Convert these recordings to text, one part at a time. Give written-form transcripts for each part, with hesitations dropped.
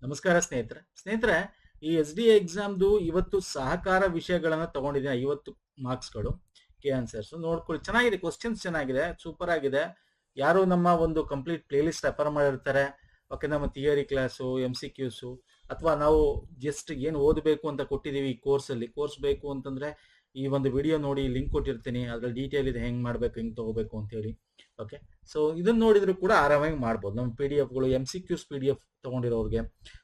ನಮಸ್ಕಾರ ಸ್ನೇಹಿತರೆ ಈ SDA ಎಕ್ಸಾಮ್ದು ಇವತ್ತು ಸಹಕಾರ ವಿಷಯಗಳನ್ನ ತಗೊಂಡಿದ್ದೀನಿ 50 ಮಾರ್ಕ್ಸ್ಗಳು ಕೆ ಆನ್ಸರ್ಸ್ ನೋಡ್ಕೊಳ್ಳಿ. ಚೆನ್ನಾಗಿದೆ, ಕ್ವಶನ್ಸ್ ಚೆನ್ನಾಗಿದೆ, ಸೂಪರ್ ಆಗಿದೆ. ಯಾರು ನಮ್ಮ ಒಂದು ಕಂಪ್ಲೀಟ್ ಪ್ಲೇ ಲಿಸ್ಟ್ ರೆಫರ್ ಮಾಡಿರ್ತಾರೆ. ಓಕೆ, ನಮ್ಮ ಥಿಯರಿ ಕ್ಲಾಸು, MCQs, ಅಥವಾ ನಾವು ಜಸ್ಟ್ ಏನು ಓದಬೇಕು ಅಂತ ಕೊಟ್ಟಿದ್ದೀವಿ ಈ ಕೋರ್ಸ್ ಬೇಕು ಅಂತಂದ್ರೆ ಈ ಒಂದು ವಿಡಿಯೋ ನೋಡಿ, ಲಿಂಕ್ ಕೊಟ್ಟಿರ್ತೀನಿ, ಅದ್ರಲ್ಲಿ ಡೀಟೇಲ್ ಇದೆ ಹೆಂಗ್ ಮಾಡ್ಬೇಕು, ಹೆಂಗ್ ತಗೋಬೇಕು ಅಂತ ಹೇಳಿ. ಓಕೆ, ಸೊ ಇದನ್ನ ನೋಡಿದ್ರು ಕೂಡ ಆರಾಮಾಗಿ ಮಾಡ್ಬೋದು. ನಮ್ಮ PDF MCQs PDF ತಗೊಂಡಿರೋರಿಗೆ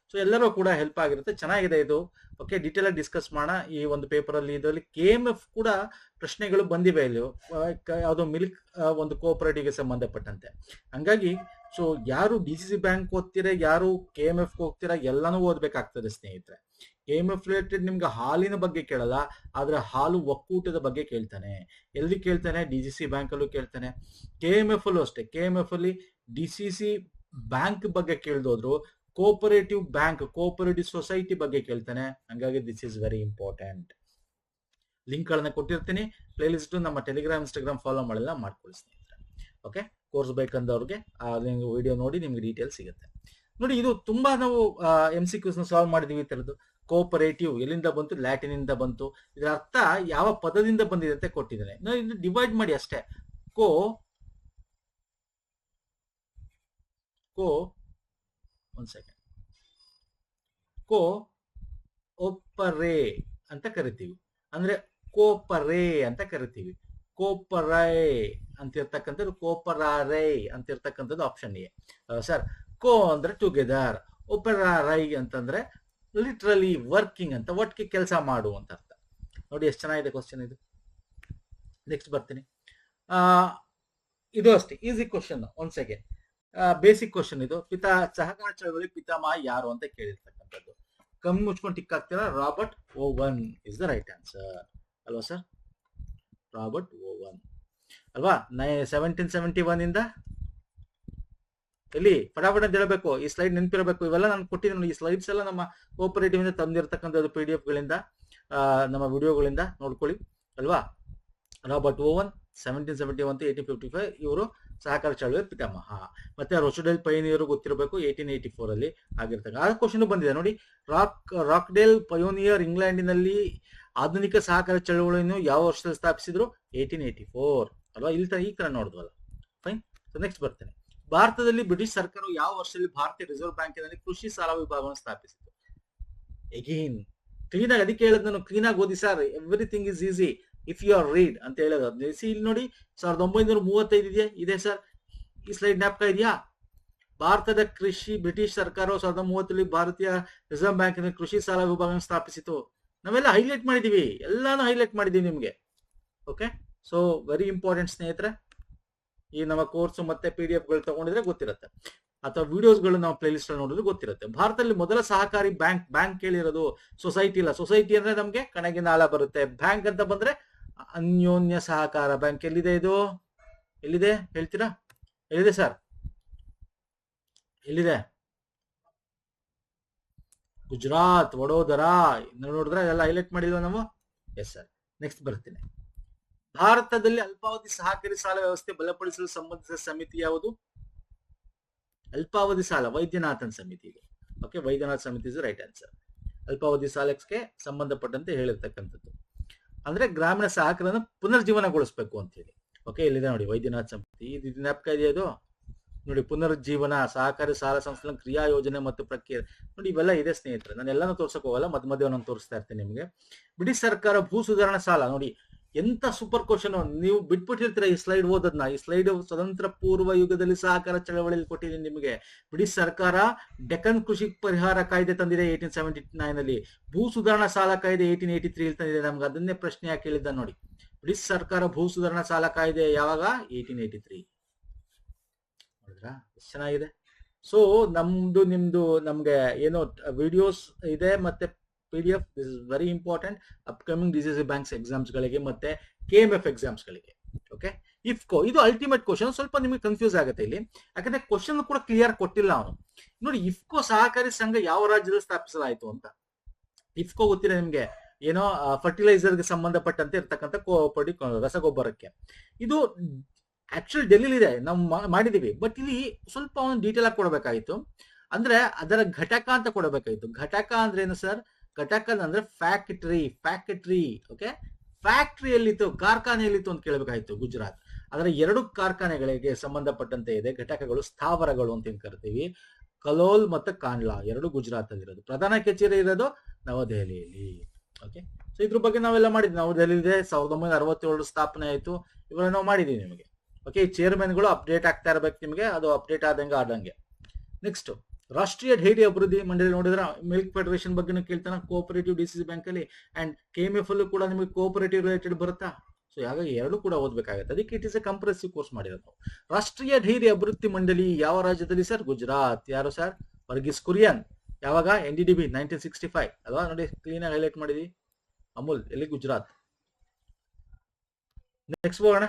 ಸೊ ಎಲ್ಲರೂ ಕೂಡ ಹೆಲ್ಪ್ ಆಗಿರುತ್ತೆ. ಚೆನ್ನಾಗಿದೆ ಇದು. ಓಕೆ, ಡೀಟೇಲ್ ಆಗಿ ಡಿಸ್ಕಸ್ ಮಾಡೋಣ ಈ ಒಂದು ಪೇಪರ್ ಅಲ್ಲಿ. ಇದರಲ್ಲಿ KMF ಕೂಡ ಪ್ರಶ್ನೆಗಳು ಬಂದಿವೆ ಇಲ್ಲಿ, ಯಾವುದೋ ಮಿಲ್ಕ್ ಒಂದು ಕೋಆಪರೇಟಿವ್ಗೆ ಸಂಬಂಧಪಟ್ಟಂತೆ. ಹಂಗಾಗಿ ಸೊ ಯಾರು DCC ಬ್ಯಾಂಕ್ ಓದ್ತೀರಾ, ಯಾರು KMF ಹೋಗ್ತೀರಾ, ಎಲ್ಲಾನು ಓದ್ಬೇಕಾಗ್ತದೆ ಸ್ನೇಹಿತರೆ. KMF ರಿಲೇಟೆಡ್ ನಿಮ್ಗೆ ಹಾಲಿನ ಬಗ್ಗೆ ಕೇಳಲ್ಲ, ಆದ್ರೆ ಹಾಲು ಒಕ್ಕೂಟದ ಬಗ್ಗೆ ಕೇಳ್ತಾನೆ. ಎಲ್ಲಿ ಕೇಳ್ತಾನೆ? DCC ಬ್ಯಾಂಕ್ ಅಲ್ಲೂ ಕೇಳ್ತಾನೆ, KMF ಅಲ್ಲೂ ಅಷ್ಟೇ. KMF ಅಲ್ಲಿ DCC ಬ್ಯಾಂಕ್ ಬಗ್ಗೆ ಕೇಳ್ದೋದ್ರು, ಕೋಆಪರೇಟಿವ್ ಬ್ಯಾಂಕ್, ಕೋಆಪರೇಟಿವ್ ಸೊಸೈಟಿ ಬಗ್ಗೆ ಕೇಳ್ತಾನೆ. ಹಂಗಾಗಿ this is very important. Link ಗಳನ್ನ ಕೊಟ್ಟಿರ್ತೀನಿ. ಪ್ಲೇ ಲಿಸ್ಟ್ ನಮ್ಮ ಟೆಲಿಗ್ರಾಮ್, ಇನ್ಸ್ಟಾಗ್ರಾಮ್ ಫಾಲೋ ಮಾಡಿಲ್ಲ, ಮಾಡ್ಕೊಳ್ಳಿ ಸ್ನೇಹಿತರೆ. ಓಕೆ, ಕೋರ್ಸ್ ಬೇಕಂದವ್ರಿಗೆ ಆ ವಿಡಿಯೋ ನೋಡಿ ನಿಮ್ಗೆ ಡೀಟೇಲ್ ಸಿಗುತ್ತೆ. ನೋಡಿ, ಇದು ತುಂಬಾ ನಾವು MCQs ನ ಸಾಲ್ವ್ ಮಾಡಿದೀವಿ. ಈ ತರದ್ದು ಕೋಆಪರೇಟಿವ್ ಎಲ್ಲಿಂದ ಬಂತು? ಲ್ಯಾಟಿನ್ ಇಂದ ಬಂತು. ಇದರ ಅರ್ಥ ಯಾವ ಪದದಿಂದ ಬಂದಿದೆ ಅಂತ ಕೊಟ್ಟಿದ್ದೇನೆ. ನಾವು ಇದು ಡಿವೈಡ್ ಮಾಡಿ ಅಷ್ಟೇ. ಕೋ ಒಂದ್ ಸೆಕೆಂಡ್ ಕೋ ಒಪ್ಪರೇ ಅಂತ ಕರಿತೀವಿ, ಅಂದ್ರೆ ಕೋಪರೇ ಅಂತ ಕರಿತೀವಿ. ಕೋಪರೈ ಅಂತ ಇರ್ತಕ್ಕಂಥದ್ದು, ಕೋಪರಾರೈ ಅಂತ ಇರ್ತಕ್ಕಂಥದ್ದು ಆಪ್ಷನ್ ಎ ಸರ್. ಕೋ ಅಂದ್ರೆ ಟುಗೆದರ್, ಒಪರಾರೈ ಅಂತಂದ್ರೆ ಲಿಟ್ರಲಿ ವರ್ಕಿಂಗ್ ಅಂತ, ಒಟ್ಟಿಗೆ ಕೆಲಸ ಮಾಡು ಅಂತ ಅರ್ಥ. ನೋಡಿ ಎಷ್ಟು ಚೆನ್ನಾಗಿದೆ ಕ್ವಶನ್ ಇದು. ನೆಕ್ಸ್ಟ್ ಬರ್ತೀನಿ. ಇದು ಅಷ್ಟೇ ಈಸಿ ಕ್ವಶನ್. ಒಂದ್ ಸೆಕೆಂಡ್, ಬೇಸಿಕ್ ಕ್ವಶನ್ ಇದು. ಸಹಕಾರ ಚಳವಳಿ ಪಿತಾಮಹ ಯಾರು ಅಂತ ಕೇಳಿರ್ತಕ್ಕಂಥದ್ದು. ಕಮ್ಮಿ ಮುಚ್ಕೊಂಡು ಟಿಕ್ ಹಾಕ್ತೀರಾ? Robert oven is the right answer ಅಲ್ವಾ ಸರ್? ರಾಬರ್ಟ್ ಓವನ್ ಅಲ್ವಾ? 1771 ಇಂದ ಇಲ್ಲಿ ಫಟಾಫಟ್ ಅಂತ ಹೇಳಬೇಕು. ಈ ಸ್ಲೈಡ್ ನೆನಪಿರಬೇಕು. ಇವೆಲ್ಲ ನಾನು ಕೊಟ್ಟಿದ್ದೀನಿ. ಈ ಸ್ಲೈಡ್ಸ್ ಎಲ್ಲ ನಮ್ಮ ಕೋಆಪರೇಟಿವ್ ಇಂದ ತಂದಿರತಕ್ಕಂಥದ್ದು, PDF ಗಳಿಂದ, ನಮ್ಮ ವಿಡಿಯೋಗಳಿಂದ ನೋಡ್ಕೊಳ್ಳಿ ಅಲ್ವಾ. ರಾಬರ್ಟ್ ಓವನ್ 1771 to 1855 ಇವರು ಸಹಕಾರ ಚಳವಳಿ ಪಿತಾಮಹ. ಮತ್ತೆ ರೊಚಡೆಲ್ ಪಯೋನಿಯರ್ ಗೊತ್ತಿರಬೇಕು, 1884 ಅಲ್ಲಿ ಆಗಿರ್ತಕ್ಕ. ಆ ಕ್ವಶನ್ ಬಂದಿದೆ ನೋಡಿ. ರಾಕ್ಡೆಲ್ ಪಯೋನಿಯರ್ ಇಂಗ್ಲೆಂಡಿನಲ್ಲಿ ಆಧುನಿಕ ಸಹಕಾರ ಚಳವಳಿಯನ್ನು ಯಾವ ವರ್ಷದಲ್ಲಿ ಸ್ಥಾಪಿಸಿದ್ರು? 1884 ಅಲ್ವಾ. ಇಲ್ಲಿ ಈ ತರ ನೋಡಿದ್ವಲ್ಲ. ಫೈನ್. ನೆಕ್ಸ್ಟ್ ಬರ್ತೇನೆ. ಭಾರತದಲ್ಲಿ ಬ್ರಿಟಿಷ್ ಸರ್ಕಾರವು ಯಾವ ವರ್ಷದಲ್ಲಿ ಭಾರತೀಯ ರಿಸರ್ವ್ ಬ್ಯಾಂಕಿನಲ್ಲಿ ಕೃಷಿ ಸಾಲ ವಿಭಾಗವನ್ನು ಸ್ಥಾಪಿಸಿತು? ಎಗೇನ್ ಕ್ಲೀನ್ ಆಗಿ, ಅದಕ್ಕೆ ಹೇಳದ್ ನಾನು, ಕ್ಲೀನ್ ಆಗಿ ಓದಿ sir. Everything is easy if you are read ಅಂತ ಹೇಳೋದು. ಇಲ್ಲಿ ನೋಡಿ, 1935 ಇದೆಯಾ? ಇದೆ ಸರ್. ಈ ಸ್ಲೈಡ್ ಜ್ಞಾಪಕ ಇದೆಯಾ? ಭಾರತದ ಬ್ರಿಟಿಷ್ ಸರ್ಕಾರವು 1930 ಭಾರತೀಯ ರಿಸರ್ವ್ ಬ್ಯಾಂಕಿನ ಕೃಷಿ ಸಾಲ ವಿಭಾಗ ಸ್ಥಾಪಿಸಿತು. ನಾವೆಲ್ಲ ಹೈಲೈಟ್ ಮಾಡಿದೀವಿ, ಎಲ್ಲಾನು ಹೈಲೈಟ್ ಮಾಡಿದೀವಿ ನಿಮ್ಗೆ. ಓಕೆ, ಸೊ ವೆರಿ ಇಂಪಾರ್ಟೆಂಟ್ ಸ್ನೇಹಿತರೆ. ಈ ನಮ್ಮ ಕೋರ್ಸ್ ಮತ್ತೆ PDF ಗಳು ತಗೊಂಡಿದ್ರೆ ಗೊತ್ತಿರುತ್ತೆ, ಅಥವಾ ವಿಡಿಯೋಸ್ಗಳು ನಾವು ಪ್ಲೇ ಲಿಸ್ಟ್ ಅಲ್ಲಿ ನೋಡಿದ್ರೆ ಗೊತ್ತಿರುತ್ತೆ. ಭಾರತದಲ್ಲಿ ಮೊದಲ ಸಹಕಾರಿ ಬ್ಯಾಂಕ್ ಕೇಳಿರೋದು ಸೊಸೈಟಿ ಇಲ್ಲ. ಸೊಸೈಟಿ ಅಂದ್ರೆ ನಮ್ಗೆ ಕಣಗಿನ ಆಳ ಬರುತ್ತೆ. ಬ್ಯಾಂಕ್ ಅಂತ ಬಂದ್ರೆ ಅನ್ಯೋನ್ಯ ಸಹಕಾರ ಬ್ಯಾಂಕ್. ಎಲ್ಲಿದೆ ಇದು? ಎಲ್ಲಿದೆ ಹೇಳ್ತೀರಾ? ಎಲ್ಲಿದೆ ಸರ್? ಎಲ್ಲಿದೆ? ಗುಜರಾತ್, ವಡೋದರಾ ನೋಡಿದ್ರೆ ಎಲ್ಲ ಹೈಲೈಟ್ ಮಾಡಿದ್ವಿ ನಾವು. Yes sir. ನೆಕ್ಸ್ಟ್ ಬರ್ತೀನಿ. ಭಾರತದಲ್ಲಿ ಅಲ್ಪಾವಧಿ ಸಹಕಾರಿ ಸಾಲ ವ್ಯವಸ್ಥೆ ಬಲಪಡಿಸಲು ಸಂಬಂಧಿಸಿದ ಸಮಿತಿ ಯಾವುದು? ಅಲ್ಪಾವಧಿ ಸಾಲ ವೈದ್ಯನಾಥನ್ ಸಮಿತಿ ಇದೆ. ಓಕೆ, ವೈದ್ಯನಾಥ್ ಸಮಿತಿ ಇಸ್ ರೈಟ್ ಆನ್ಸರ್. ಅಲ್ಪಾವಧಿ ಸಾಲಕ್ಕೆ ಸಂಬಂಧಪಟ್ಟಂತೆ ಹೇಳಿರ್ತಕ್ಕಂಥದ್ದು. ಅಂದ್ರೆ ಗ್ರಾಮೀಣ ಸಹಕಾರನ ಪುನರ್ಜೀವನಗೊಳಿಸಬೇಕು ಅಂತ ಹೇಳಿ. ಓಕೆ, ಇಲ್ಲಿದೆ ನೋಡಿ ವೈದ್ಯನಾಥ್ ಸಮಿತಿ. ಇದು ಜ್ಞಾಪಕ ಇದೆಯಾ? ಇದು ನೋಡಿ, ಪುನರುಜ್ಜೀವನ, ಸಹಕಾರಿ ಸಾಲ ಸಂಸ್ಥೆ ಕ್ರಿಯಾ ಯೋಜನೆ ಮತ್ತು ಪ್ರಕ್ರಿಯೆ. ನೋಡಿ ಇವೆಲ್ಲ ಇದೆ ಸ್ನೇಹಿತರೆ. ನಾನು ಎಲ್ಲಾನು ತೋರ್ಸಕ್ ಹೋಗಲ್ಲ, ಮಧ್ಯ ನಾನು ತೋರಿಸ್ತಾ ಇರ್ತೇನೆ ನಿಮಗೆ. ಬ್ರಿಟಿಷ್ ಸರ್ಕಾರ ಭೂ ಸುಧಾರಣಾ ಸಾಲ. ನೋಡಿ ಎಂತ ಸೂಪರ್ ಕ್ವಶನ್. ನೀವು ಬಿಟ್ಬಿಟ್ಟಿರ್ತೀರ ಈ ಸ್ಲೈಡ್ ಓದೋದನ್ನ. ಈ ಸ್ಲೈಡ್ ಸ್ವತಂತ್ರ ಪೂರ್ವ ಯುಗದಲ್ಲಿ ಸಹಕಾರ ಚಳವಳಿಯಲ್ಲಿ ಕೊಟ್ಟಿದ್ದೀನಿ ನಿಮಗೆ. ಬ್ರಿಟಿಷ್ ಸರ್ಕಾರ ಡೆಕ್ಕನ್ ಕೃಷಿ ಪರಿಹಾರ ಕಾಯ್ದೆ ತಂದಿದೆ 1879 ಅಲ್ಲಿ. ಭೂ ಸುಧಾರಣಾ ಸಾಲ ಕಾಯ್ದೆ 1883 ತಂದಿದೆ. ನಮ್ಗೆ ಅದನ್ನೇ ಪ್ರಶ್ನೆ ಯಾಕೆ ಹೇಳಿದ್ದ ನೋಡಿ. ಬ್ರಿಟಿಷ್ ಸರ್ಕಾರ ಭೂ ಸುಧಾರಣಾ ಸಾಲ ಕಾಯ್ದೆ ಯಾವಾಗ? 1883. ನೋಡಿದ್ರಾ ಎಷ್ಟು ಚೆನ್ನಾಗಿದೆ. ಸೊ ನಮ್ದು ನಿಮ್ದು ನಮ್ಗೆ ಏನೋ ವಿಡಿಯೋಸ್ ಇದೆ, ಮತ್ತೆ PDF. This is very important upcoming DCC banks exams ಗಳಿಗೆ ಮತ್ತೆ KMF ಎಕ್ಸಾಮ್ಸ್ ಗಳಿಗೆ. ಓಕೆ, ಇಫ್ಕೋ ಇದು ಅಲ್ಟಿಮೇಟ್ ಕ್ವಶನ್. ಸ್ವಲ್ಪ ನಿಮಗೆ ಕನ್ಫ್ಯೂಸ್ ಆಗುತ್ತೆ ಇಲ್ಲಿ, ಯಾಕಂದ್ರೆ ಕ್ವಶನ್ ಕೂಡ ಕ್ಲಿಯರ್ ಕೊಟ್ಟಿಲ್ಲ ಅವನು. ನೋಡಿ, ಇಫ್ಕೋ ಸಹಕಾರಿ ಸಂಘ ಯಾವ ರಾಜ್ಯದಲ್ಲಿ ಸ್ಥಾಪಿಸಲಾಯಿತು ಅಂತ. ಇಫ್ಕೋ ಗೊತ್ತಿಲ್ಲ ನಿಮ್ಗೆ, ಏನೋ ಫರ್ಟಿಲೈಸರ್ಗೆ ಸಂಬಂಧಪಟ್ಟಂತೆ ಇರ್ತಕ್ಕಂಥ ಕೋಆಪರೇಟಿವ್ ರಸಗೊಬ್ಬರಕ್ಕೆ. ಇದು ಆಕ್ಚುಲಿ ಡೆಲ್ಲಿಲಿ ಇದೆ, ನಾವು ಮಾಡಿದೀವಿ. ಬಟ್ ಇಲ್ಲಿ ಸ್ವಲ್ಪ ಡೀಟೇಲ್ ಆಗಿ ಕೊಡಬೇಕಾಗಿತ್ತು. ಅಂದ್ರೆ ಅದರ ಘಟಕ ಅಂತ ಕೊಡಬೇಕಾಯ್ತು. ಘಟಕ ಅಂದ್ರೆ ಏನು ಸರ್? ಘಟಕ ಅಂದ್ರೆ ಫ್ಯಾಕ್ಟರಿ. ಓಕೆ, ಫ್ಯಾಕ್ಟರಿ ಎಲ್ಲಿತ್ತು, ಕಾರ್ಖಾನೆ ಎಲ್ಲಿತ್ತು ಅಂತ ಕೇಳಬೇಕಾಯ್ತು. ಗುಜರಾತ್. ಅದರ 2 ಕಾರ್ಖಾನೆಗಳಿಗೆ ಸಂಬಂಧಪಟ್ಟಂತೆ ಇದೆ ಘಟಕಗಳು, ಸ್ಥಾವರಗಳು ಅಂತ ಏನ್ ಕರಿತೀವಿ. ಕಲೋಲ್ ಮತ್ತು ಕಾಂಡ್ಲಾ 2 ಗುಜರಾತ್ ಅಲ್ಲಿ ಇರೋದು. ಪ್ರಧಾನ ಕಚೇರಿ ಇರೋದು ನವದೆಹಲಿಯಲ್ಲಿ. ಓಕೆ, ಸೊ ಇದ್ರ ಬಗ್ಗೆ ನಾವೆಲ್ಲ ಮಾಡಿದ್ವಿ. ನವದೆಹಲಿ ಇದೆ, 1967 ಸ್ಥಾಪನೆ ಆಯ್ತು. ಇವೆಲ್ಲ ನಾವು ಮಾಡಿದೀವಿ ನಿಮಗೆ. ಓಕೆ, ಚೇರ್ಮನ್ಗಳು ಅಪ್ಡೇಟ್ ಆಗ್ತಾ ಇರ್ಬೇಕು ನಿಮಗೆ, ಅದು ಅಪ್ಡೇಟ್ ಆದಂಗೆ. ನೆಕ್ಸ್ಟ್, ರಾಷ್ಟ್ರೀಯ ಡೈರಿ ಅಭಿವೃದ್ಧಿ ಮಂಡಳಿ ನೋಡಿದ್ರೆ ಮಿಲ್ಕ್ ಫೆಡರೇಷನ್ ಬಗ್ಗೆ ಕೇಳ್ತಾನೆ. ಕೋಆಪರೇಟಿವ್ ಡಿಸಿಸಿ ಬ್ಯಾಂಕ್ ಅಲ್ಲಿ ಅಂಡ್ KMF ಅಲ್ಲೂ ಕೂಡ ನಿಮಗೆ ಕೋಆಪರೇಟಿವ್ ರಿಲೇಟೆಡ್ ಬರುತ್ತಾ? ಸೊ ಹಾಗಾಗಿ 2 ಕೂಡ ಓದ್ಬೇಕಾಗುತ್ತೆ. ಅದಕ್ಕೆ it is A compressive course ಮಾಡಿರೋದು. ರಾಷ್ಟ್ರೀಯ ಡೈರಿ ಅಭಿವೃದ್ಧಿ ಮಂಡಳಿ ಯಾವ ರಾಜ್ಯದಲ್ಲಿ ಸರ್? ಗುಜರಾತ್. ಯಾರು ಸರ್? ವರ್ಗೀಸ್ ಕುರಿಯನ್. ಯಾವಾಗ? NDDB 1965 ಅಲ್ವಾ? ನೋಡಿ, ಕ್ಲೀನ್ ಆಗಿ ಹೈಲೈಟ್ ಮಾಡಿದ್ವಿ. ಅಮೂಲ್ ಎಲ್ಲಿ? ಗುಜರಾತ್. ನೆಕ್ಸ್ಟ್ ಹೋಗೋಣ.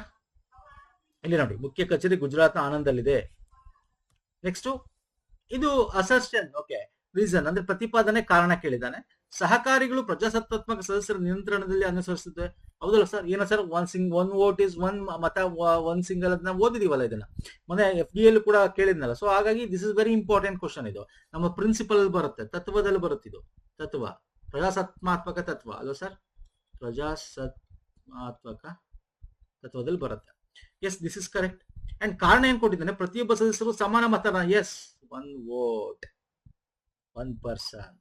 ಇಲ್ಲಿ ನೋಡಿ, ಮುಖ್ಯ ಕಚೇರಿ ಗುಜರಾತ್ನ ಆನಂದಲ್ಲಿದೆ. ನೆಕ್ಸ್ಟ್, ಇದು ಅಸರ್ಷನ್. ಓಕೆ, ರೀಸನ್ ಅಂದ್ರೆ ಪ್ರತಿಪಾದನೆ, ಕಾರಣ ಕೇಳಿದ್ದಾನೆ. ಸಹಕಾರಿಗಳು ಪ್ರಜಾಸತ್ತಾತ್ಮಕ ಸದಸ್ಯರ ನಿಯಂತ್ರಣದಲ್ಲಿ ಅನುಸರಿಸುತ್ತೆ. ಹೌದಲ್ಲ ಸರ್? ಏನ sir? One vote is one ಮತ, ಒನ್ ಸಿಂಗಲ್. ಅದನ್ನ ಓದಿದೀವಲ್ಲ ಇದನ್ನ ಮೊನ್ನೆ FDA ಕೂಡ ಕೇಳಿದ್ನಲ್ಲ. ಸೊ ಹಾಗಾಗಿ this is very important question. ಇದು ನಮ್ಮ ಪ್ರಿನ್ಸಿಪಲ್ ಬರುತ್ತೆ, ತತ್ವದಲ್ಲಿ ಬರುತ್ತೆ. ಇದು ತತ್ವ, ಪ್ರಜಾಸತ್ತಾತ್ಮಕ ತತ್ವ ಅಲ್ವಾ ಸರ್? ಪ್ರಜಾಸತ್ತಾತ್ಮಕ ತತ್ವದಲ್ಲಿ ಬರುತ್ತೆ. Yes, this is correct. And ಕಾರಣ ಏನ್ ಕೊಟ್ಟಿದ್ದಾನೆ? ಪ್ರತಿಯೊಬ್ಬ ಸದಸ್ಯರು ಸಮಾನ ಮತದಾನ. Yes, 1 vote 1 person.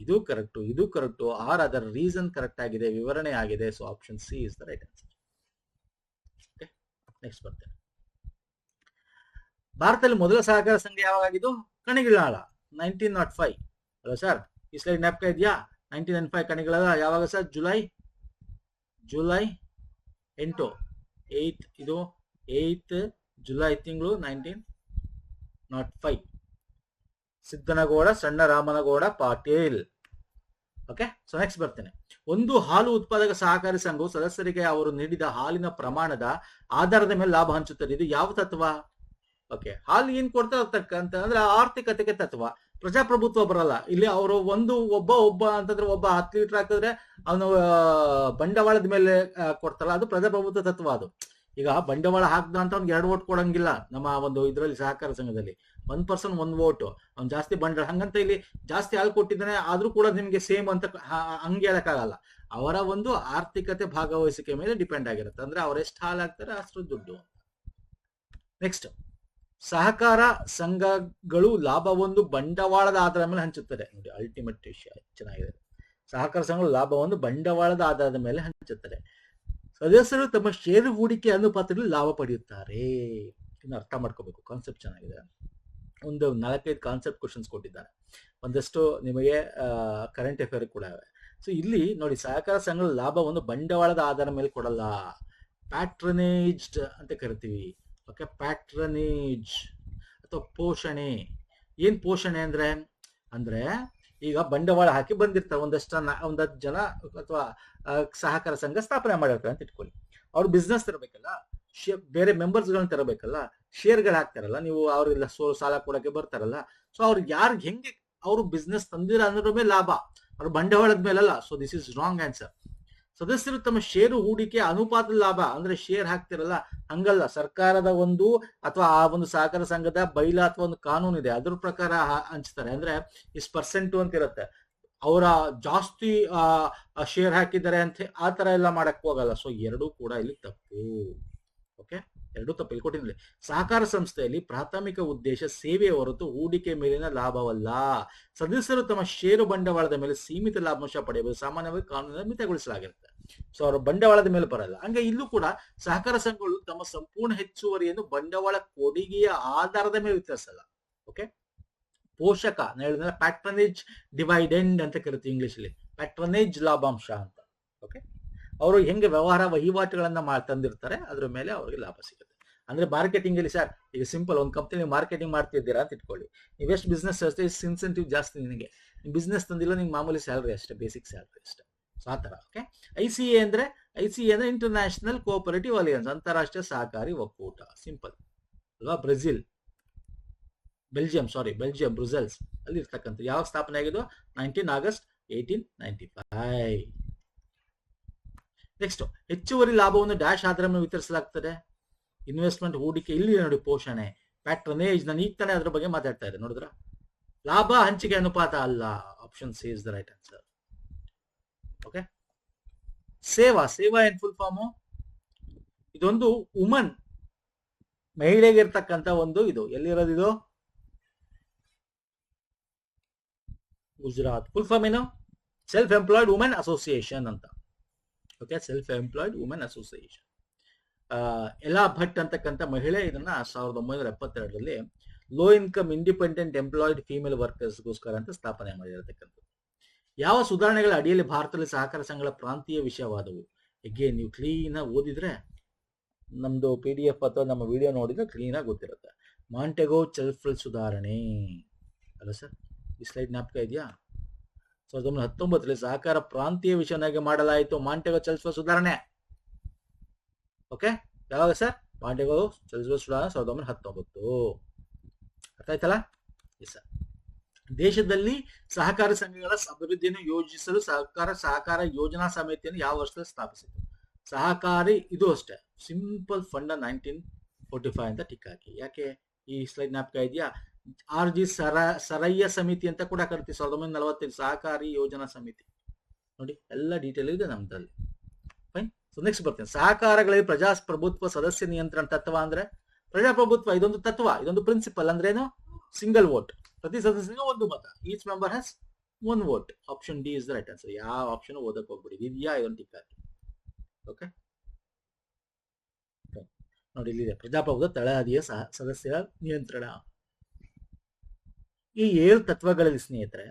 ಇದು ಕರೆಕ್ಟು. ಆರ್ ಅದರ ರೀಸನ್ ಕರೆಕ್ಟ್ ಆಗಿದೆ, ವಿವರಣೆ ಆಗಿದೆ. So option C is the right answer. Okay, next ಬರ್ತೇನೆ. ಭಾರತದಲ್ಲಿ ಮೊದಲ ಸಹಕಾರ ಸಂಘ ಯಾವಾಗಿದ್ದು? ಕಣಿಗಿಳಾಳ 1905 ಅಲ್ಲ ಸರ್? ಈ ಸ್ಲೈಡ್ ಜ್ಞಾಪಕ ಇದೆಯಾ? 1905 ಕಣಿಗಿಳಾಳ. ಯಾವಾಗ ಸರ್? ಜುಲೈ 8 ಇದು 8th ಜುಲೈ ತಿಂಗಳು 1905. ಸಿದ್ದನಗೌಡ, ಸಣ್ಣ Ramanagouda Patil. Okay, so next ಬರ್ತೇನೆ. ಒಂದು ಹಾಲು ಉತ್ಪಾದಕ ಸಹಕಾರಿ ಸಂಘವು ಸದಸ್ಯರಿಗೆ ಅವರು ನೀಡಿದ ಹಾಲಿನ ಪ್ರಮಾಣದ ಆಧಾರದ ಮೇಲೆ ಲಾಭ ಹಂಚುತ್ತದೆ. ಇದು ಯಾವ ತತ್ವ? ಓಕೆ, ಹಾಲು ಏನ್ ಕೊಡ್ತಾರತಕ್ಕಂತ ಅಂದ್ರೆ ಆರ್ಥಿಕತೆಗೆ ತತ್ವ. ಪ್ರಜಾಪ್ರಭುತ್ವ ಬರಲ್ಲ ಇಲ್ಲಿ. ಅವರು ಒಬ್ಬ ಅಂತಂದ್ರೆ ಒಬ್ಬ 10 ಲೀಟರ್ ಹಾಕಿದ್ರೆ ಅವನು ಬಂಡವಾಳದ ಮೇಲೆ ಕೊಡ್ತಾರಲ್ಲ, ಅದು ಪ್ರಜಾಪ್ರಭುತ್ವ ತತ್ವ. ಅದು ಈಗ ಬಂಡವಾಳ ಹಾಕ್ದ ಅಂತ ಅವ್ನಿಗೆ 2 vote ಕೊಡಂಗಿಲ್ಲ ನಮ್ಮ ಒಂದು ಇದರಲ್ಲಿ, ಸಹಕಾರ ಸಂಘದಲ್ಲಿ 1 person 1 vote. ಅವ್ನು ಜಾಸ್ತಿ ಬಂಡವಾಳ, ಹಂಗಂತ ಇಲ್ಲಿ ಜಾಸ್ತಿ ಹಾಲು ಕೊಟ್ಟಿದ್ದಾನೆ ಆದ್ರೂ ಕೂಡ ನಿಮ್ಗೆ ಸೇಮ್ ಅಂತ ಹಂಗೆ ಹೇಳಕ್ಕಾಗಲ್ಲ. ಅವರ ಒಂದು ಆರ್ಥಿಕತೆ ಭಾಗವಹಿಸಿಕೆ ಮೇಲೆ ಡಿಪೆಂಡ್ ಆಗಿರುತ್ತೆ. ಅಂದ್ರೆ ಅವ್ರು ಎಷ್ಟು ಹಾಲು ಹಾಕ್ತಾರೆ ಅಷ್ಟು ದುಡ್ಡು. ನೆಕ್ಸ್ಟ್, ಸಹಕಾರ ಸಂಘಗಳು ಲಾಭವೊಂದು ಬಂಡವಾಳದ ಆಧಾರದ ಮೇಲೆ ಹಂಚುತ್ತದೆ. ನೋಡಿ, ಅಲ್ಟಿಮೇಟ್ ವಿಷಯ ಚೆನ್ನಾಗಿದೆ. ಸಹಕಾರ ಸಂಘಗಳು ಲಾಭವನ್ನು ಬಂಡವಾಳದ ಆಧಾರದ ಮೇಲೆ ಹಂಚುತ್ತದೆ. ಸದಸ್ಯರು ತಮ್ಮ ಷೇರು ಹೂಡಿಕೆ ಅನುಪಾತದಲ್ಲಿ ಲಾಭ ಪಡೆಯುತ್ತಾರೆ. ಇನ್ನು ಅರ್ಥ ಮಾಡ್ಕೋಬೇಕು. ಕಾನ್ಸೆಪ್ಟ್ ಚೆನ್ನಾಗಿದೆ. ಒಂದು 4-5 ಕಾನ್ಸೆಪ್ಟ್ ಕ್ವಶನ್ಸ್ ಕೊಟ್ಟಿದ್ದಾರೆ. ಒಂದಷ್ಟು ನಿಮಗೆ ಕರೆಂಟ್ ಅಫೇರ್ ಕೂಡ ಇವೆ. ಸೊ ಇಲ್ಲಿ ನೋಡಿ, ಸಹಕಾರ ಸಂಘಗಳ ಲಾಭವನ್ನು ಬಂಡವಾಳದ ಆಧಾರದ ಮೇಲೆ ಕೊಡಲ್ಲ, ಪ್ಯಾಟ್ರನೇಜ್ಡ್ ಅಂತ ಕರಿತೀವಿ. ಓಕೆ, ಪ್ಯಾಟ್ರನೇಜ್ ಅಥವಾ ಪೋಷಣೆ. ಏನ್ ಪೋಷಣೆ ಅಂದ್ರೆ ಈಗ ಬಂಡವಾಳ ಹಾಕಿ ಬಂದಿರ್ತಾರೆ ಒಂದಷ್ಟು ಜನ ಅಥವಾ ಸಹಕಾರ ಸಂಘ ಸ್ಥಾಪನೆ ಮಾಡಿರ್ತಾರೆ ಅಂತ ಇಟ್ಕೊಳ್ಳಿ. ಅವ್ರು ಬಿಸ್ನೆಸ್ ತರಬೇಕಲ್ಲ, ಬೇರೆ ಮೆಂಬರ್ಸ್ಗಳನ್ನ ತರಬೇಕಲ್ಲ, ಶೇರ್ಗಳು ಹಾಕ್ತಾರಲ್ಲ, ನೀವು ಅವ್ರಿಗೆಲ್ಲ ಸಾಲ ಕೊಡಕ್ಕೆ ಬರ್ತಾರಲ್ಲ. ಸೊ ಅವ್ರಿಗೆ ಯಾರಿಗೆ ಹೆಂಗೆ ಅವರು ಬಿಸ್ನೆಸ್ ತಂದಿರ ಅನ್ನೋದ್ರ ಮೇಲೆ ಲಾಭ, ಅವ್ರ ಬಂಡವಾಳದ ಮೇಲಲ್ಲ. So this is wrong answer. ಸದಸ್ಯರು ತಮ್ಮ ಷೇರು ಹೂಡಿಕೆ ಅನುಪಾತದ ಲಾಭ ಅಂದ್ರೆ ಶೇರ್ ಹಾಕ್ತಿರಲ್ಲ, ಹಂಗಲ್ಲ. ಸರ್ಕಾರದ ಒಂದು ಅಥವಾ ಆ ಒಂದು ಸಹಕಾರ ಸಂಘದ ಬೈಲಾ ಅಥವಾ ಒಂದು ಕಾನೂನು ಇದೆ, ಅದ್ರ ಪ್ರಕಾರ ಹಂಚ್ತಾರೆ. ಅಂದ್ರೆ ಇಷ್ಟು ಪರ್ಸೆಂಟ್ ಅಂತ ಇರುತ್ತೆ. ಅವರ ಜಾಸ್ತಿ ಶೇರ್ ಹಾಕಿದ್ದಾರೆ ಅಂತ ಆ ತರ ಎಲ್ಲ ಮಾಡಕ್ ಹೋಗಲ್ಲ. ಸೊ 2 ಕೂಡ ಇಲ್ಲಿ ತಪ್ಪು. ಓಕೆ, 2 ತಪ್ಪು ಇಲ್ಲಿ ಕೊಟ್ಟಿದ್ದಲ್ಲಿ. ಸಹಕಾರ ಸಂಸ್ಥೆಯಲ್ಲಿ ಪ್ರಾಥಮಿಕ ಉದ್ದೇಶ ಸೇವೆಯ ಹೊರತು ಹೂಡಿಕೆ ಮೇಲಿನ ಲಾಭವಲ್ಲ. ಸದಸ್ಯರು ತಮ್ಮ ಷೇರು ಬಂಡವಾಳದ ಮೇಲೆ ಸೀಮಿತ ಲಾಭಾಂಶ ಪಡೆಯಬಹುದು. ಸಾಮಾನ್ಯವಾಗಿ ಕಾನೂನಿನ ಮಿತಗೊಳಿಸಲಾಗಿರುತ್ತೆ. ಸೊ ಅವರು ಬಂಡವಾಳದ ಮೇಲೆ ಬರಲ್ಲ. ಹಂಗೆ ಇಲ್ಲೂ ಕೂಡ ಸಹಕಾರ ಸಂಘಗಳು ತಮ್ಮ ಸಂಪೂರ್ಣ ಹೆಚ್ಚುವರಿಯನ್ನು ಬಂಡವಾಳ ಕೊಡುಗೆಯ ಆಧಾರದ ಮೇಲೆ ವಿತರಿಸಲ್ಲ. ಓಕೆ, ಪೋಷಕ ನಾನು ಹೇಳಿದ್ರೆ ಪ್ಯಾಟ್ರನೇಜ್ ಡಿವೈಡೆಂಡ್ ಅಂತ ಕರಿತೀವಿ ಇಂಗ್ಲಿಷ್ ಅಲ್ಲಿ, ಪ್ಯಾಟ್ರನೇಜ್ ಲಾಭಾಂಶ ಅಂತ. ಓಕೆ, ಅವರು ಹೆಂಗೆ ವಹಿವಾಟುಗಳನ್ನ ತಂದಿರ್ತಾರೆ ಅದ್ರ ಮೇಲೆ ಅವ್ರಿಗೆ ಲಾಭ ಸಿಗುತ್ತೆ. ಅಂದ್ರೆ ಮಾರ್ಕೆಟಿಂಗ್ ಅಲ್ಲಿ ಸರ್, ಈಗ ಸಿಂಪಲ್ ಒಂದು ಕಂಪ್ನಿ ಮಾರ್ಕೆಟಿಂಗ್ ಮಾಡ್ತಿದ್ದೀರಾ ಅಂತ ಇಟ್ಕೊಳ್ಳಿ. ನೀವು ಎಷ್ಟು ಬಿಸ್ನೆಸ್ ಅಷ್ಟೇ ಇನ್ಸೆಂಟಿವ್ ಜಾಸ್ತಿ. ನಿನಗೆ ಬಿಸ್ನೆಸ್ ತಂದಿಲ್ಲ, ನಿಮ್ಗೆ ಮಾಮೂಲಿ ಸ್ಯಾಲ್ರಿ ಅಷ್ಟೇ, ಬೇಸಿಕ್ ಸ್ಯಾಲ್ರಿ ಅಷ್ಟೇ. ಸೊ ಆ ತರ. ಓಕೆ, ICA ಅಂದ್ರೆ ಇಂಟರ್ನ್ಯಾಷನಲ್ ಕೋಆಪರೇಟಿವ್ ಅಲಿಯನ್ಸ್, ಅಂತಾರಾಷ್ಟ್ರೀಯ ಸಹಕಾರಿ ಒಕ್ಕೂಟ. ಸಿಂಪಲ್ ಅಲ್ವಾ? ಬೆಲ್ಜಿಯಂ ಬ್ರುಸೆಲ್ಸ್ ಅಲ್ಲಿ ಇರ್ತಕ್ಕಂಥ. ಯಾವ ಸ್ಥಾಪನೆ ಆಗಿದ್ದು? 19 ಆಗಸ್ಟ್ 1895. ನೆಕ್ಸ್ಟ್, ಹೆಚ್ಚುವರಿ ಲಾಭವನ್ನು ಡ್ಯಾಶ್ ಆಧಾರ ಮೇಲೆ ವಿತರಿಸಲಾಗ್ತದೆ. ಇನ್ವೆಸ್ಟ್ಮೆಂಟ್, ಹೂಡಿಕೆ. ಇಲ್ಲಿ ನೋಡಿ ಪೋಷಣೆ, ಪ್ಯಾಟ್ರನೇಜ್. ನಾನು ಈಗ ತಾನೇ ಅದ್ರ ಬಗ್ಗೆ ಮಾತಾಡ್ತಾ ಇದ್ದೆ, ನೋಡಿದ್ರ? ಲಾಭ ಹಂಚಿಕೆ ಅನುಪಾತ ಅಲ್ಲ. Option C is the right answer. Okay. ಸೇವಾ ಏನ್ ಫುಲ್ ಫಾರ್ಮು? ಇದೊಂದು ವುಮನ್, ಮಹಿಳೆಗೆ ಇರ್ತಕ್ಕಂಥ ಒಂದು ಇದು ಎಲ್ಲಿರೋದು ಇದು? ಗುಜರಾತ್. ಫುಲ್ ಫಾರ್ಮ್ ಏನು? ಸೆಲ್ಫ್ ಎಂಪ್ಲಾಯ್ಡ್ ವುಮೆನ್ ಅಸೋಸಿಯೇಷನ್ ಅಂತ. Okay, self employed women association. Ela Bhatt ಅಂತಕ್ಕಂಥ ಮಹಿಳೆ ಇದನ್ನ 1972ರಲ್ಲಿ low income independent employed female ವರ್ಕರ್ಸ್ಗೋಸ್ಕರ ಅಂತ ಸ್ಥಾಪನೆ ಮಾಡಿರತಕ್ಕಂಥದ್ದು. ಯಾವ ಸುಧಾರಣೆಗಳ ಅಡಿಯಲ್ಲಿ ಭಾರತದಲ್ಲಿ ಸಹಕಾರ ಸಂಘಗಳ ಪ್ರಾಂತೀಯ ವಿಷಯವಾದವು? ಎಗೇನ್ ನೀವು ಕ್ಲೀನ್ ಆಗಿ ಓದಿದ್ರೆ, ನಮ್ದು PDF ಅಥವಾ ನಮ್ಮ ವಿಡಿಯೋ ನೋಡಿದ್ರೆ ಕ್ಲೀನ್ ಆಗಿ ಗೊತ್ತಿರುತ್ತೆ. ಮಾಂಟೆಗೋ ಚೆಲ್ಫ್ರಿಲ್ ಸುಧಾರಣೆ ಅಲ್ಲ ಸರ್? ಈ ಸ್ಲೈಡ್ ಜ್ಞಾಪಕ ಇದೆಯಾ? 1919ರಲ್ಲಿ ಸಹಕಾರ ಪ್ರಾಂತೀಯ ವಿಷಯನಾಗಿ ಮಾಡಲಾಯಿತು ಮಾಂಟೆಗೋ ಚೆಲ್ಫ್ರಿಲ್ ಸುಧಾರಣೆ. ಓಕೆ, ಯಾವಾಗ ಸರ್? ಮಾಂಟೆಗೋ ಚೆಲ್ಫ್ರಿಲ್ ಸುಧಾರಣೆ 1919. ಅರ್ಥ ಆಯ್ತಲ್ಲ? Yes sir. ದೇಶದಲ್ಲಿ ಸಹಕಾರ ಸಂಘಗಳ ಅಭಿವೃದ್ಧಿಯನ್ನು ಯೋಜಿಸಲು ಸಹಕಾರ ಯೋಜನಾ ಸಮಿತಿಯನ್ನು ಯಾವ ವರ್ಷದಲ್ಲಿ ಸ್ಥಾಪಿಸಿತು? ಸಹಕಾರಿ, ಇದು ಅಷ್ಟೇ ಸಿಂಪಲ್ ಫಂಡ್ 1945 ಅಂತ ಟಿಕ್ ಹಾಕಿ. ಯಾಕೆ ಈ ಸ್ಲೈಡ್ ಜ್ಞಾಪಕ ಇದೆಯಾ? RG ಸರಯ್ಯ ಸಮಿತಿ ಅಂತ ಕೂಡ ಕರಿತೀವಿ. 1945 ಸಹಕಾರಿ ಯೋಜನಾ ಸಮಿತಿ. ನೋಡಿ, ಎಲ್ಲ ಡೀಟೇಲ್ ಇದೆ ನಮ್ದ್ರಲ್ಲಿ. ಫೈನ್. ಸೊ ನೆಕ್ಸ್ಟ್ ಬರ್ತೇನೆ. ಸಹಕಾರಗಳಲ್ಲಿ ಪ್ರಜಾಪ್ರಭುತ್ವ ಸದಸ್ಯ ನಿಯಂತ್ರಣ ತತ್ವ ಅಂದ್ರೆ? ಪ್ರಜಾಪ್ರಭುತ್ವ ಇದೊಂದು ತತ್ವ, ಇದೊಂದು ಪ್ರಿನ್ಸಿಪಲ್. ಅಂದ್ರೇನು? ಸಿಂಗಲ್ ವೋಟ್, ಪ್ರತಿ ಸದಸ್ಯನಿಗೆ ಒಂದು ಮತ. Each member has one vote. Option D is the right answer. ಯಾವ ಆಪ್ಷನ್ ಓದಕ್ಕೆ ಹೋಗ್ಬಿಡಿ, ಇದೆಯಾ ಇದೊಂದು ಟಿಕ್ ಹಾಕಿ. ಓಕೆ, ನೋಡಿ ಇಲ್ಲಿದೆ ಪ್ರಜಾಪ್ರಭುತ್ವ ತಳಹದಿಯ ಸದಸ್ಯರ ನಿಯಂತ್ರಣ. ಈ 7 ತತ್ವಗಳಲ್ಲಿ ಸ್ನೇಹಿತರೆ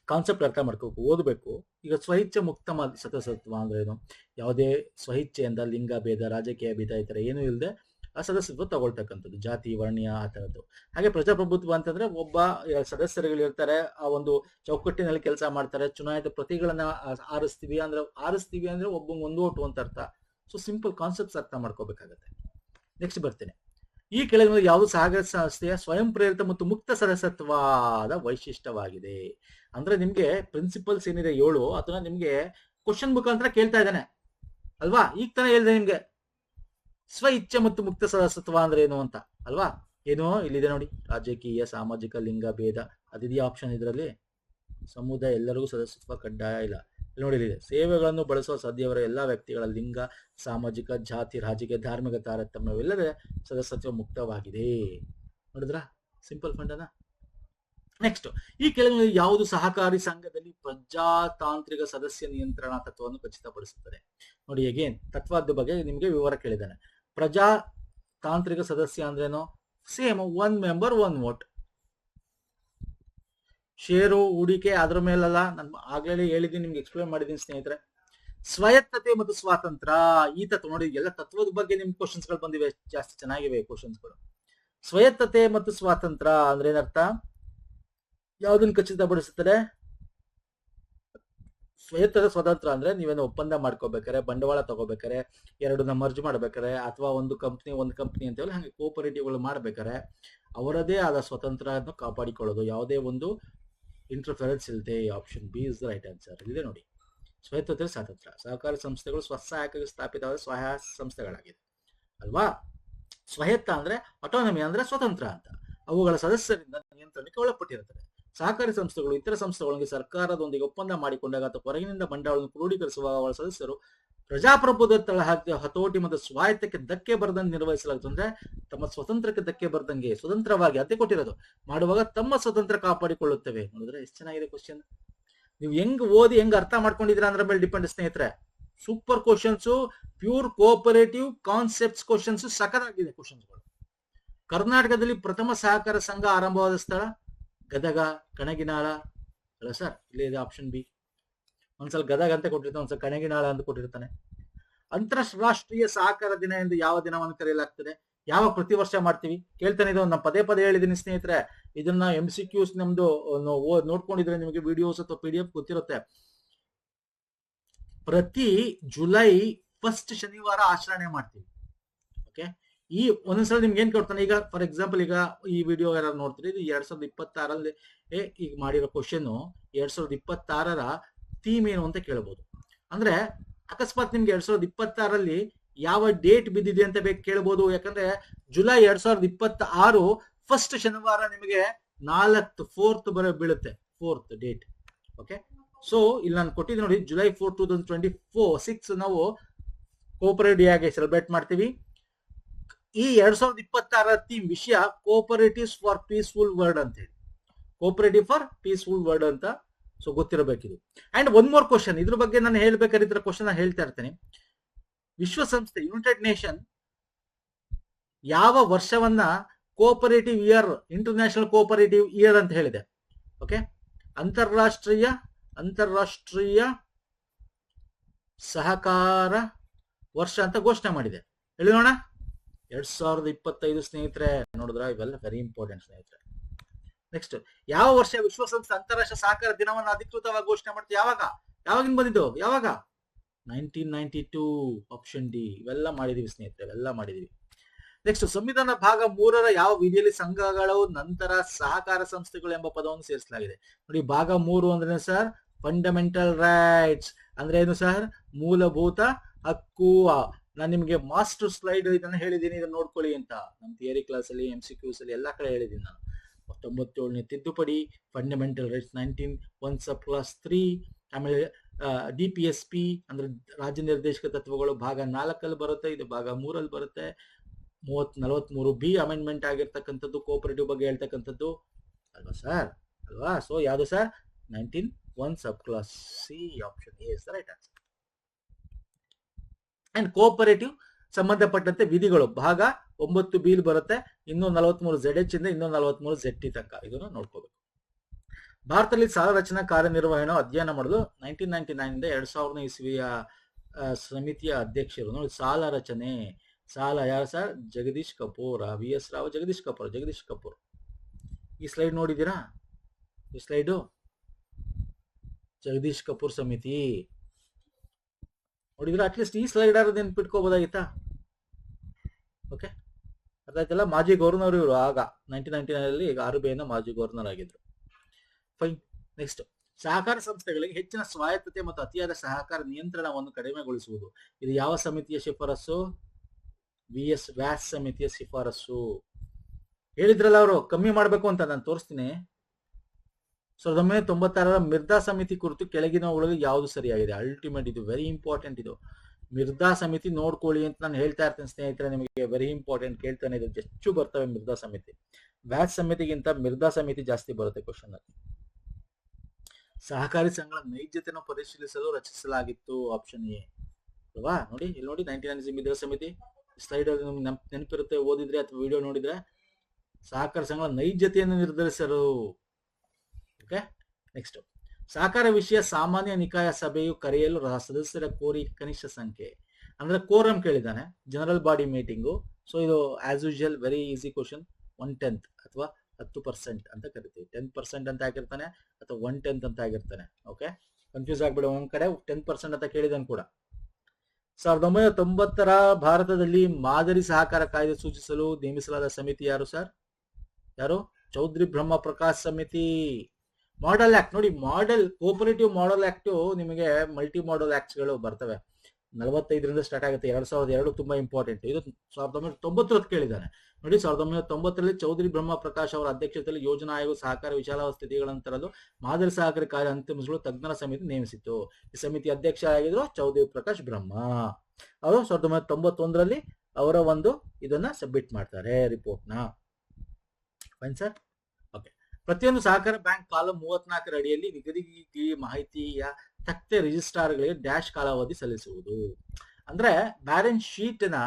ಕಾನ್ಸೆಪ್ಟ್ ಅರ್ಥ ಮಾಡ್ಕೋಬೇಕು, ಓದಬೇಕು. ಈಗ ಸ್ವಇಚ್ಛೆ ಮುಕ್ತ ಸದಸ್ಯತ್ವ ಅಂದ್ರೆ ಏನು? ಯಾವುದೇ ಸ್ವಇಚ್ಛೆಯಿಂದ ಲಿಂಗ ಭೇದ, ರಾಜಕೀಯ ಭೇದ ಈ ತರ ಏನೂ ಇಲ್ಲದೆ ಆ ಸದಸ್ಯತ್ವ ತಗೊಳ್ತಕ್ಕಂಥದ್ದು, ಜಾತಿ ವರ್ಣೀಯ ಆ ತರದ್ದು. ಹಾಗೆ ಪ್ರಜಾಪ್ರಭುತ್ವ ಅಂತಂದ್ರೆ ಒಬ್ಬ ಸದಸ್ಯರುಗಳು ಇರ್ತಾರೆ, ಆ ಒಂದು ಚೌಕಟ್ಟಿನಲ್ಲಿ ಕೆಲಸ ಮಾಡ್ತಾರೆ, ಚುನಾಯಿತ ಪ್ರತಿಗಳನ್ನ ಆರಿಸ್ತೀವಿ ಅಂದ್ರೆ ಒಬ್ಬ ಒಂದು ಓಟು ಅಂತ ಅರ್ಥ. ಸೊ ಸಿಂಪಲ್ ಕಾನ್ಸೆಪ್ಟ್ಸ್ ಅರ್ಥ ಮಾಡ್ಕೋಬೇಕಾಗತ್ತೆ. ನೆಕ್ಸ್ಟ್ ಬರ್ತೇನೆ. ಈ ಕೆಳಗಿನ ಯಾವುದು ಸಹಕಾರ ಸಂಸ್ಥೆಯ ಸ್ವಯಂ ಪ್ರೇರಿತ ಮತ್ತು ಮುಕ್ತ ಸದಸ್ಯತ್ವದ ವೈಶಿಷ್ಟ್ಯವಾಗಿದೆ? ಅಂದ್ರೆ ನಿಮ್ಗೆ ಪ್ರಿನ್ಸಿಪಲ್ಸ್ ಏನಿದೆ 7 ಅದನ್ನ ನಿಮ್ಗೆ ಕ್ವಶನ್ ಮುಖಾಂತರ ಕೇಳ್ತಾ ಇದ್ದಾನೆ ಅಲ್ವಾ? ಈಗ ತಾನೇ ಹೇಳಿದೆ ನಿಮ್ಗೆ ಸ್ವ ಇಚ್ಛೆ ಮತ್ತು ಮುಕ್ತ ಸದಸ್ಯತ್ವ ಅಂದ್ರೆ ಏನು ಅಂತ ಅಲ್ವಾ? ಏನು ಇಲ್ಲಿದೆ ನೋಡಿ, ರಾಜಕೀಯ, ಸಾಮಾಜಿಕ, ಲಿಂಗ ಭೇದ ಅದಿದೆಯಾ ಆಪ್ಷನ್ ಇದರಲ್ಲಿ? ಸಮುದಾಯ ಎಲ್ಲರಿಗೂ ಸದಸ್ಯತ್ವ ಕಡ್ಡಾಯ ಇಲ್ಲ. ನೋಡಿ ಇಲ್ಲಿದೆ, ಸೇವೆಗಳನ್ನು ಬಳಸುವ ಸಾಧ್ಯವರ ಎಲ್ಲಾ ವ್ಯಕ್ತಿಗಳ ಲಿಂಗ, ಸಾಮಾಜಿಕ, ಜಾತಿ, ರಾಜಕೀಯ, ಧಾರ್ಮಿಕ ತಾರತಮ್ಯವಿಲ್ಲದೆ ಸದಸ್ಯತ್ವ ಮುಕ್ತವಾಗಿದೆ. ನೋಡಿದ್ರ ಸಿಂಪಲ್ ಫಂಡನ. ನೆಕ್ಸ್ಟ್, ಈ ಕೆಳಗಿನ ಯಾವುದು ಸಹಕಾರಿ ಸಂಘದಲ್ಲಿ ಪ್ರಜಾತಾಂತ್ರಿಕ ಸದಸ್ಯ ನಿಯಂತ್ರಣ ತತ್ವವನ್ನು ಖಚಿತಪಡಿಸುತ್ತದೆ? ನೋಡಿ, ಅಗೇನ್ ತತ್ವದ ಬಗ್ಗೆ ನಿಮ್ಗೆ ವಿವರ ಕೇಳಿದ್ದಾನೆ. ಪ್ರಜಾತಾಂತ್ರಿಕ ಸದಸ್ಯ ಅಂದ್ರೇನು? Same, 1 member 1 vote. ಷೇರು ಹೂಡಿಕೆ ಅದ್ರ ಮೇಲಲ್ಲ, ನಾನು ಆಗ್ಲೇ ಹೇಳಿದ್ದೀನಿ, ನಿಮ್ಗೆ ಎಕ್ಸ್ಪ್ಲೇನ್ ಮಾಡಿದ್ದೀನಿ ಸ್ನೇಹಿತರೆ. ಸ್ವಾಯತ್ತತೆ ಮತ್ತು ಸ್ವಾತಂತ್ರ್ಯ, ಈ ತತ್ವ ನೋಡಿ, ಎಲ್ಲ ತತ್ವದ ಬಗ್ಗೆ ನಿಮ್ ಕ್ವಶನ್ಸ್ ಗಳು ಬಂದಿವೆ, ಜಾಸ್ತಿ ಚೆನ್ನಾಗಿವೆ ಕ್ವಶನ್ಸ್ ಗಳು. ಸ್ವಾಯತ್ತತೆ ಮತ್ತು ಸ್ವಾತಂತ್ರ್ಯ ಅಂದ್ರೆ ಏನರ್ಥ? ಯಾವುದನ್ನು ಖಚಿತಪಡಿಸುತ್ತದೆ? ಸ್ವಾಯತ್ತತೆ ಸ್ವತಂತ್ರ ಅಂದ್ರೆ ನೀವೇನೋ ಒಪ್ಪಂದ ಮಾಡ್ಕೋಬೇಕಾರೆ, ಬಂಡವಾಳ ತಗೋಬೇಕಾರೆ, ಎರಡನ್ನ ಮರ್ಜ್ ಮಾಡ್ಬೇಕಾರೆ, ಅಥವಾ ಒಂದು ಕಂಪ್ನಿ ಅಂತೇಳಿ ಹಂಗೆ ಕೋಪರೇಟಿವ್ಗಳು ಮಾಡ್ಬೇಕಾರೆ ಅವರದೇ ಆದ ಸ್ವತಂತ್ರವನ್ನು ಕಾಪಾಡಿಕೊಳ್ಳೋದು, ಯಾವುದೇ ಒಂದು ಇಂಟರ್ಫರೆನ್ಸ್ ಇಲ್ಲದೆ. Option B is the right answer. ಇದೆ ನೋಡಿ, ಸ್ವಾಯತ್ತತೆ ಸ್ವಾತಂತ್ರ್ಯ. ಸಹಕಾರಿ ಸಂಸ್ಥೆಗಳು ಸ್ವಸಹಾಯಕವಾಗಿ ಸ್ಥಾಪಿತವಾದ ಸ್ವಸಹಾಯ ಸಂಸ್ಥೆಗಳಾಗಿದೆ ಅಲ್ವಾ? ಸ್ವಾಯತ್ತ ಅಂದ್ರೆ ಆಟೋನಮಿ ಅಂದ್ರೆ ಸ್ವತಂತ್ರ ಅಂತ. ಅವುಗಳ ಸದಸ್ಯರಿಂದ ನಿಯಂತ್ರಣಕ್ಕೆ ಒಳಪಟ್ಟಿರುತ್ತದೆ. ಸಹಕಾರಿ ಸಂಸ್ಥೆಗಳು ಇತರ ಸಂಸ್ಥೆಗಳೊಂದಿಗೆ ಸರ್ಕಾರದೊಂದಿಗೆ ಒಪ್ಪಂದ ಮಾಡಿಕೊಂಡಾಗ ಅಥವಾ ಹೊರಗಿನಿಂದ ಬಂಡವಾಳವನ್ನು ಕ್ರೋಢೀಕರಿಸುವ ಅವರ ಸದಸ್ಯರು ಪ್ರಜಾಪ್ರಭುತ್ವದ ತಳಹದಿಯ ಹತೋಟಿ ಮತ್ತು ಸ್ವಾಯತ್ತಕ್ಕೆ ಧಕ್ಕೆ ಬರದಂಗೆ ನಿರ್ವಹಿಸಲಾಗುತ್ತದೆ. ಅಂದ್ರೆ ತಮ್ಮ ಸ್ವತಂತ್ರಕ್ಕೆ ಧಕ್ಕೆ ಬರ್ದಂಗೆ ಸ್ವತಂತ್ರವಾಗಿ ಅತ್ತೆ ಕೊಟ್ಟಿರೋದು ಮಾಡುವಾಗ ತಮ್ಮ ಸ್ವತಂತ್ರ ಕಾಪಾಡಿಕೊಳ್ಳುತ್ತವೆ. ನೋಡಿದ್ರೆ ಎಷ್ಟು ಚೆನ್ನಾಗಿದೆ ಕ್ವಶನ್. ನೀವು ಹೆಂಗ್ ಓದಿ ಹೆಂಗ್ ಅರ್ಥ ಮಾಡ್ಕೊಂಡಿದ್ರ ಅದ್ರ ಮೇಲೆ ಡಿಪೆಂಡ್ ಸ್ನೇಹಿತರೆ. Super questions, pure cooperative concepts questions, ಸಖತ್ತಾಗಿದೆ ಕ್ವಶನ್ಸ್ಗಳು. ಕರ್ನಾಟಕದಲ್ಲಿ ಪ್ರಥಮ ಸಹಕಾರ ಸಂಘ ಆರಂಭವಾದ ಸ್ಥಳ ಗದಗ, ಕಣಗಿನಾಳ ಅಲ್ಲ ಸರ್? ಇಲ್ಲಿ ಇದೆ ಆಪ್ಷನ್ ಬಿ. ಒಂದ್ಸಲ ಗದಗ ಅಂತ ಕೊಟ್ಟಿರ್ತಾನೆ, ಒಂದ್ಸಲ ಕಣಗಿನಾಳ ಅಂತ ಕೊಟ್ಟಿರ್ತಾನೆ. ಅಂತಾರಾಷ್ಟ್ರೀಯ ಸಹಕಾರ ದಿನ ಎಂದು ಯಾವ ದಿನವನ್ನು ಕರೆಯಲಾಗ್ತದೆ? ಯಾವ ಪ್ರತಿ ವರ್ಷ ಮಾಡ್ತೀವಿ? ಕೇಳ್ತಾನೆ ಇದು, ನಾನು ಪದೇ ಹೇಳಿದ್ದೀನಿ ಸ್ನೇಹಿತರೆ. ಇದನ್ನ MCQs ನಮ್ದು ನೋಡ್ಕೊಂಡಿದ್ರೆ ನಿಮಗೆ ವಿಡಿಯೋಸ್ ಅಥವಾ PDF ಗೊತ್ತಿರುತ್ತೆ. ಪ್ರತಿ ಜುಲೈ 1st ಶನಿವಾರ ಆಚರಣೆ ಮಾಡ್ತೀವಿ. ಓಕೆ, ಈ ಒಂದೊಂದ್ಸಲ ನಿಮ್ಗೆ ಏನ್ ಕೊಡ್ತಾನೆ, ಈಗ ಫಾರ್ ಎಕ್ಸಾಂಪಲ್ ಈಗ ಈ ವಿಡಿಯೋ ಯಾರು ನೋಡ್ತೀರಿ, ಇದು 2026 ಈಗ ಮಾಡಿರೋ ಕ್ವಶನ್ 2026 ಥೀಮ್ ಏನು ಅಂತ ಕೇಳಬಹುದು. ಅಂದ್ರೆ ಅಕಸ್ಮಾತ್ ನಿಮ್ಗೆ 2026 ಯಾವ ಡೇಟ್ ಬಿದ್ದಿದೆ ಅಂತ ಬೇಕು ಕೇಳಬಹುದು. ಯಾಕಂದ್ರೆ ಜುಲೈ 2026 1st ಶನಿವಾರ ನಿಮಗೆ 4th ಬೀಳುತ್ತೆ, 4th ಡೇಟ್. ಓಕೆ, ಸೊ ಇಲ್ಲಿ ನಾನು ಕೊಟ್ಟಿದ್ದೆ ನೋಡಿ, July 4, 2024 ನಾವು ಕೋಆಪರೇಟಿವ್ ಡೇ ಆಗಿ ಸೆಲೆಬ್ರೇಟ್ ಮಾಡ್ತೀವಿ. ಈ 2026 ಥೀಮ್ ವಿಷಯ ಕೋಆಪರೇಟಿವ್ಸ್ ಫಾರ್ ಪೀಸ್ಫುಲ್ ವರ್ಲ್ಡ್ ಅಂತ ಹೇಳಿ, ಕೋಆಪರೇಟಿವ್ ಫಾರ್ ಪೀಸ್ಫುಲ್ ವರ್ಲ್ಡ್ ಅಂತ. ಸೊ ಗೊತ್ತಿರಬೇಕಿದು. ಅಂಡ್ ಒನ್ ಮೋರ್ ಕ್ವಶನ್, ಇದ್ರ ಬಗ್ಗೆ ನಾನು ಹೇಳ್ಬೇಕಾದ್ರೆ ಕ್ವಶನ್ ನಾನು ಹೇಳ್ತಾ ಇರ್ತೇನೆ. ವಿಶ್ವಸಂಸ್ಥೆ ಯುನೈಟೆಡ್ ನೇಷನ್ ಯಾವ ವರ್ಷವನ್ನ cooperative year, international cooperative year ಅಂತ ಹೇಳಿದೆ? ಓಕೆ, ಅಂತಾರಾಷ್ಟ್ರೀಯ ಸಹಕಾರ ವರ್ಷ ಅಂತ ಘೋಷಣೆ ಮಾಡಿದೆ. ಹೇಳಿ ನೋಡೋಣ. 2025 ಸ್ನೇಹಿತರೆ. ನೋಡಿದ್ರ, ಇವೆಲ್ಲ ವೆರಿ ಇಂಪಾರ್ಟೆಂಟ್ ಸ್ನೇಹಿತರೆ. ನೆಕ್ಸ್ಟ್, ಯಾವ ವರ್ಷ ವಿಶ್ವಸಂಸ್ಥೆ ಅಂತಾರಾಷ್ಟ್ರೀಯ ಸಹಕಾರ ದಿನವನ್ನು ಅಧಿಕೃತವಾಗಿ ಘೋಷಣೆ ಮಾಡ್ತೀವಿ? ಯಾವಾಗಿಂದ ಬಂದಿದ್ದು? ಯಾವಾಗ? 1992. Option D. ಇವೆಲ್ಲ ಮಾಡಿದೀವಿ ಸ್ನೇಹಿತರೆ, ಇವೆಲ್ಲ ಮಾಡಿದೀವಿ. ನೆಕ್ಸ್ಟ್, ಸಂವಿಧಾನ ಭಾಗ 3ರ ಯಾವ ವಿಧಿಯಲ್ಲಿ ಸಂಘಗಳು ನಂತರ ಸಹಕಾರ ಸಂಸ್ಥೆಗಳು ಎಂಬ ಪದವನ್ನು ಸೇರಿಸಲಾಗಿದೆ? ನೋಡಿ, ಭಾಗ 3 ಅಂದ್ರೆ ಸರ್ ಫಂಡಮೆಂಟಲ್ ರೈಟ್ಸ್ ಅಂದ್ರೆ ಏನು ಸರ್? ಮೂಲಭೂತ ಹಕ್ಕು. ನಾನು ನಿಮಗೆ ಮಾಸ್ಟರ್ ಸ್ಲೈಡ್ ಇದನ್ನ ಹೇಳಿದ್ದೀನಿ, ಇದನ್ನ ನೋಡ್ಕೊಳ್ಳಿ ಅಂತ. ನಮ್ಮ ಥಿಯರಿ ಕ್ಲಾಸ್ ಅಲ್ಲಿ, MCQs ಅಲ್ಲಿ ಎಲ್ಲಾ ಕಡೆ ಹೇಳಿದ್ದೀನಿ ನಾನು. 97ನೇ ತಿದ್ದುಪಡಿ, ಫಂಡಮೆಂಟಲ್ ರೈಟ್ಸ್ 19(1)+3, ಆಮೇಲೆ DPSP ಅಂದ್ರೆ ರಾಜ್ಯ ನಿರ್ದೇಶಕ ತತ್ವಗಳು ಭಾಗ 4ಅಲ್ಲಿ ಬರುತ್ತೆ, ಇದು ಭಾಗ 3ಅಲ್ಲಿ ಬರುತ್ತೆ. 43B ಅಮೆಂಡ್ಮೆಂಟ್ ಆಗಿರ್ತಕ್ಕಂಥದ್ದು ಕೋಆಪರೇಟಿವ್ ಬಗ್ಗೆ ಹೇಳ್ತಕ್ಕಂಥದ್ದು ಅಲ್ವಾ ಸರ್? ಅಲ್ವಾ? ಸೊ ಯಾವುದು sir? 19(1)C. Option A is the right answer. And cooperative ಸಂಬಂಧಪಟ್ಟಂತೆ ವಿಧಿಗಳು ಭಾಗ 9B ಬರುತ್ತೆ. 243ZH ಇಂದ 243ZT ತನಕ ಇದನ್ನು ನೋಡ್ಕೋಬೇಕು. ಭಾರತದಲ್ಲಿ ಸಾಲ ರಚನಾ ಕಾರ್ಯನಿರ್ವಹಣೆ ಅಧ್ಯಯನ ಮಾಡಲು 1999 ಇಂದ 2000 ಇಸ್ವಿಯ ಸಮಿತಿಯ ಅಧ್ಯಕ್ಷರು. ನೋಡಿ, ಸಾಲ ರಚನೆ, ಸಾಲ ಯಾರು ಸರ್? ಜಗದೀಶ್ ಕಪೂರ್, VS ರಾವ್, ಜಗದೀಶ್ ಕಪೂರ್. ಈ ಸ್ಲೈಡ್ ನೋಡಿದ್ದೀರಾ? ಈ ಸ್ಲೈಡು ಜಗದೀಶ್ ಕಪೂರ್ ಸಮಿತಿ ನೋಡಿದ್ರೆ ಅಟ್ಲೀಸ್ಟ್ ಈ ಸ್ಲೈಡ್ ಆದ್ರೂ ನೆನ್ಪಿಟ್ಕೋಬೋದಾಗಿತ್ತಾ? ಓಕೆ, ಅರ್ಥ ಆಯ್ತಲ್ಲ? ಮಾಜಿ ಗವರ್ನರ್ ಇವರು ಆಗ 1999 ಈಗ RBI ಮಾಜಿ ಗವರ್ನರ್ ಆಗಿದ್ರು. ಫೈನ್. ನೆಕ್ಸ್ಟ್, ಸಹಕಾರ ಸಂಸ್ಥೆಗಳಿಗೆ ಹೆಚ್ಚಿನ ಸ್ವಾಯತ್ತತೆ ಮತ್ತು ಅತಿಯಾದ ಸಹಕಾರ ನಿಯಂತ್ರಣವನ್ನು ಕಡಿಮೆಗೊಳಿಸುವುದು. ಇದು ಯಾವ ಸಮಿತಿಯ ಶಿಫಾರಸು? ವ್ಯಾಸ್ ಸಮಿತಿಯ ಶಿಫಾರಸು. ಹೇಳಿದ್ರಲ್ಲ ಅವರು ಕಮ್ಮಿ ಮಾಡಬೇಕು ಅಂತ. ನಾನು ತೋರಿಸ್ತೀನಿ. 1996ರ ಮಿರ್ದಾ ಸಮಿತಿ ಕುರಿತು ಕೆಳಗಿನವುಗಳಲ್ಲಿ ಯಾವುದು ಸರಿಯಾಗಿದೆ? ಅಲ್ಟಿಮೇಟ್, ಇದು ವೆರಿ ಇಂಪಾರ್ಟೆಂಟ್. ಇದು ಮಿರ್ದಾ ಸಮಿತಿ ನೋಡ್ಕೊಳ್ಳಿ ಅಂತ ನಾನು ಹೇಳ್ತಾ ಇರ್ತೇನೆ ಸ್ನೇಹಿತರೆ, ನಿಮಗೆ ವೆರಿ ಇಂಪಾರ್ಟೆಂಟ್. ಕೇಳ್ತಾನೆ ಇದು ಹೆಚ್ಚು ಬರ್ತವೆ ಮಿರ್ದಾ ಸಮಿತಿ. ವ್ಯಾಸ್ ಸಮಿತಿಗಿಂತ ಮಿರ್ದಾ ಸಮಿತಿ ಜಾಸ್ತಿ ಬರುತ್ತೆ ಕ್ವಶನ್ ಅಲ್ಲಿ. ಸಹಕಾರಿ ಸಂಘಗಳ ನೈಜತೆಯನ್ನು ಪರಿಶೀಲಿಸಲು ರಚಿಸಲಾಗಿತ್ತು. ಆಪ್ಷನ್ ಎ ಅಲ್ವಾ? ನೋಡಿ, ಇಲ್ಲಿ ನೋಡಿ, 1990 ಮಿರ್ದಾ ಸಮಿತಿ ಸ್ಲೈಡ್ ಅಲ್ಲಿ ನಿಮ್ಗೆ ನೆನಪಿರುತ್ತೆ, ಓದಿದ್ರೆ ಅಥವಾ ವಿಡಿಯೋ ನೋಡಿದ್ರೆ. ಸಹಕಾರ ಸಂಘಗಳ ನೈಜತೆಯನ್ನು ನಿರ್ಧರಿಸಲು. ಓಕೆ, ನೆಕ್ಸ್ಟ್, ಸಹಕಾರ ವಿಷಯ ಸಾಮಾನ್ಯ ನಿಕಾಯ ಸಭೆಯು ಕರೆಯಲು ಸದಸ್ಯರ ಕೋರಿ ಕನಿಷ್ಠ ಸಂಖ್ಯೆ ಅಂದ್ರೆ ಕೋರಂ ಕೇಳಿದ್ದಾನೆ. General body meeting. ಸೊ ಇದು as usual very easy question. 1/10 ಅಥವಾ 10% ಅಂತ ಕರಿತೀವಿ. 10% ಅಂತ ಆಗಿರ್ತಾನೆ ಅಥವಾ 1/10 ಅಂತ ಆಗಿರ್ತಾನೆ. ಓಕೆ, ಕನ್ಫ್ಯೂಸ್ ಆಗ್ಬೇಡ. ಒಂದ್ ಕಡೆ 10% ಅಂತ ಕೇಳಿದನ್ ಕೂಡ. 1990ರ ಭಾರತದಲ್ಲಿ ಮಾದರಿ ಸಹಕಾರ ಕಾಯ್ದೆ ಸೂಚಿಸಲು ನೇಮಿಸಲಾದ ಸಮಿತಿ ಯಾರು ಸರ್? ಯಾರು? ಚೌಧರಿ ಬ್ರಹ್ಮ ಪ್ರಕಾಶ್ ಸಮಿತಿ. ಮಾಡೆಲ್ ಆಕ್ಟ್ ನೋಡಿ, ಕೋಆಪರೇಟಿವ್ ಮಾಡೆಲ್ ಆಕ್ಟ್ ನಿಮಗೆ ಮಲ್ಟಿ ಮಾಡೆಲ್ ಆಕ್ಟ್ಸ್ ಗಳು ಬರ್ತವೆ. 45ರಿಂದ ಸ್ಟಾರ್ಟ್ ಆಗುತ್ತೆ. 2002 ತುಂಬಾ ಇಂಪಾರ್ಟೆಂಟ್. ಇದು 1990 ಕೇಳಿದ್ದಾನೆ ನೋಡಿ. 1990ರಲ್ಲಿ ಚೌಧರಿ ಬ್ರಹ್ಮ ಪ್ರಕಾಶ್ ಅವರ ಅಧ್ಯಕ್ಷತೆಯಲ್ಲಿ ಯೋಜನಾ ಆಯೋಗ ಸಹಕಾರ ವಿಶಾಲ ಸ್ಥಿತಿಗಳನ್ನು ತರಲು ಮಾದರಿ ಸಹಕಾರಿ ಕಾರ್ಯ ಅಂತಿಮಗೊಳಿಸಲು ತಜ್ಞರ ಸಮಿತಿ ನೇಮಿಸಿತ್ತು. ಈ ಸಮಿತಿ ಅಧ್ಯಕ್ಷ ಆಗಿದ್ರು ಚೌಧರಿ ಪ್ರಕಾಶ್ ಬ್ರಹ್ಮ. ಅವರು 1991ರಲ್ಲಿ ಅವರ ಒಂದು ಇದನ್ನ ಸಬ್ಮಿಟ್ ಮಾಡ್ತಾರೆ, ರಿಪೋರ್ಟ್ ನ. Fine sir. ಓಕೆ, ಪ್ರತಿಯೊಂದು ಸಹಕಾರ ಬ್ಯಾಂಕ್ ಕಾಲಂ 34ರ ಅಡಿಯಲ್ಲಿ ನಿಗದಿ ಮಾಹಿತಿಯ ತಕ್ತೆ ರಿಜಿಸ್ಟ್ರಾರ್ಗಳಿಗೆ ಡ್ಯಾಶ್ ಕಾಲಾವಧಿ ಸಲ್ಲಿಸುವುದು. ಅಂದ್ರೆ ಬ್ಯಾಲೆನ್ಸ್ ಶೀಟ್ ನ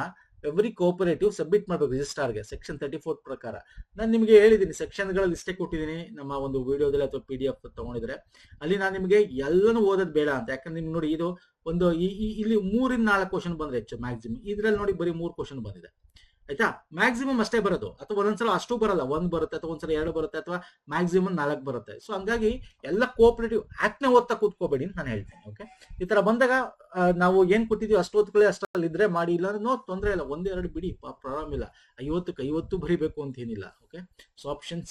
ಎವ್ರಿ ಕೋಆಪರೇಟಿವ್ ಸಬ್ಮಿಟ್ ಮಾಡಬೇಕು ರಿಜಿಸ್ಟ್ರಾರ್ಗೆ. ಸೆಕ್ಷನ್ 34 ಪ್ರಕಾರ ನಾನು ನಿಮಗೆ ಹೇಳಿದ್ದೀನಿ. ಸೆಕ್ಷನ್ಗಳಲ್ಲಿ ಇಷ್ಟೇ ಕೊಟ್ಟಿದ್ದೀನಿ ನಮ್ಮ ಒಂದು ವಿಡಿಯೋದಲ್ಲಿ ಅಥವಾ PDF ತಗೊಂಡಿದ್ರೆ. ಅಲ್ಲಿ ನಾನು ನಿಮಗೆ ಎಲ್ಲನೂ ಓದೋದು ಬೇಡ ಅಂತ. ಯಾಕಂದ್ರೆ ನಿಮ್ಗೆ ನೋಡಿ, ಇದು ಒಂದು ಇಲ್ಲಿ 3ರಿಂದ 4 ಕ್ವಶನ್ ಬಂದ್ರೆ ಹೆಚ್ಚು ಮ್ಯಾಕ್ಸಿಮಮ್. ಇದ್ರಲ್ಲಿ ನೋಡಿ ಬರೀ 3 ಕ್ವಶನ್ ಬಂದಿದೆ. ಆಯ್ತಾ? ಮ್ಯಾಕ್ಸಿಮಮ್ ಅಷ್ಟೇ ಬರೋದು, ಅಥವಾ ಒಂದೊಂದ್ಸಲ ಅಷ್ಟು ಬರಲ್ಲ. 1 ಬರುತ್ತೆ, ಅಥವಾ ಒಂದ್ಸಲ 2 ಬರುತ್ತೆ, ಅಥವಾ ಮ್ಯಾಕ್ಸಿಮಮ್ 4 ಬರುತ್ತೆ. ಸೊ ಹಂಗಾಗಿ ಎಲ್ಲ ಕೋಆಪರೇಟಿವ್ ಆಕ್ಟ್ ನ ಓದ್ತಾ ಕೂತ್ಕೋಬೇಡಿ ಅಂತ ನಾನು ಹೇಳ್ತೇನೆ. ಓಕೆ, ಈ ತರ ಬಂದಾಗ ನಾವು ಏನ್ ಕೊಟ್ಟಿದೀವಿ ಅಷ್ಟು ಓದ್ಕೊಳ್ಳಿ. ಅಷ್ಟಲ್ಲಿ ಇದ್ರೆ ಮಾಡಿ, ಇಲ್ಲ ನೋ ತೊಂದರೆ ಇಲ್ಲ. 1-2 ಬಿಡಿ, ಪ್ರಾಬ್ಲಮ್ ಇಲ್ಲ. 50ಕ್ಕೆ 50 ಬರಿಬೇಕು ಅಂತ ಏನಿಲ್ಲ. Okay, so option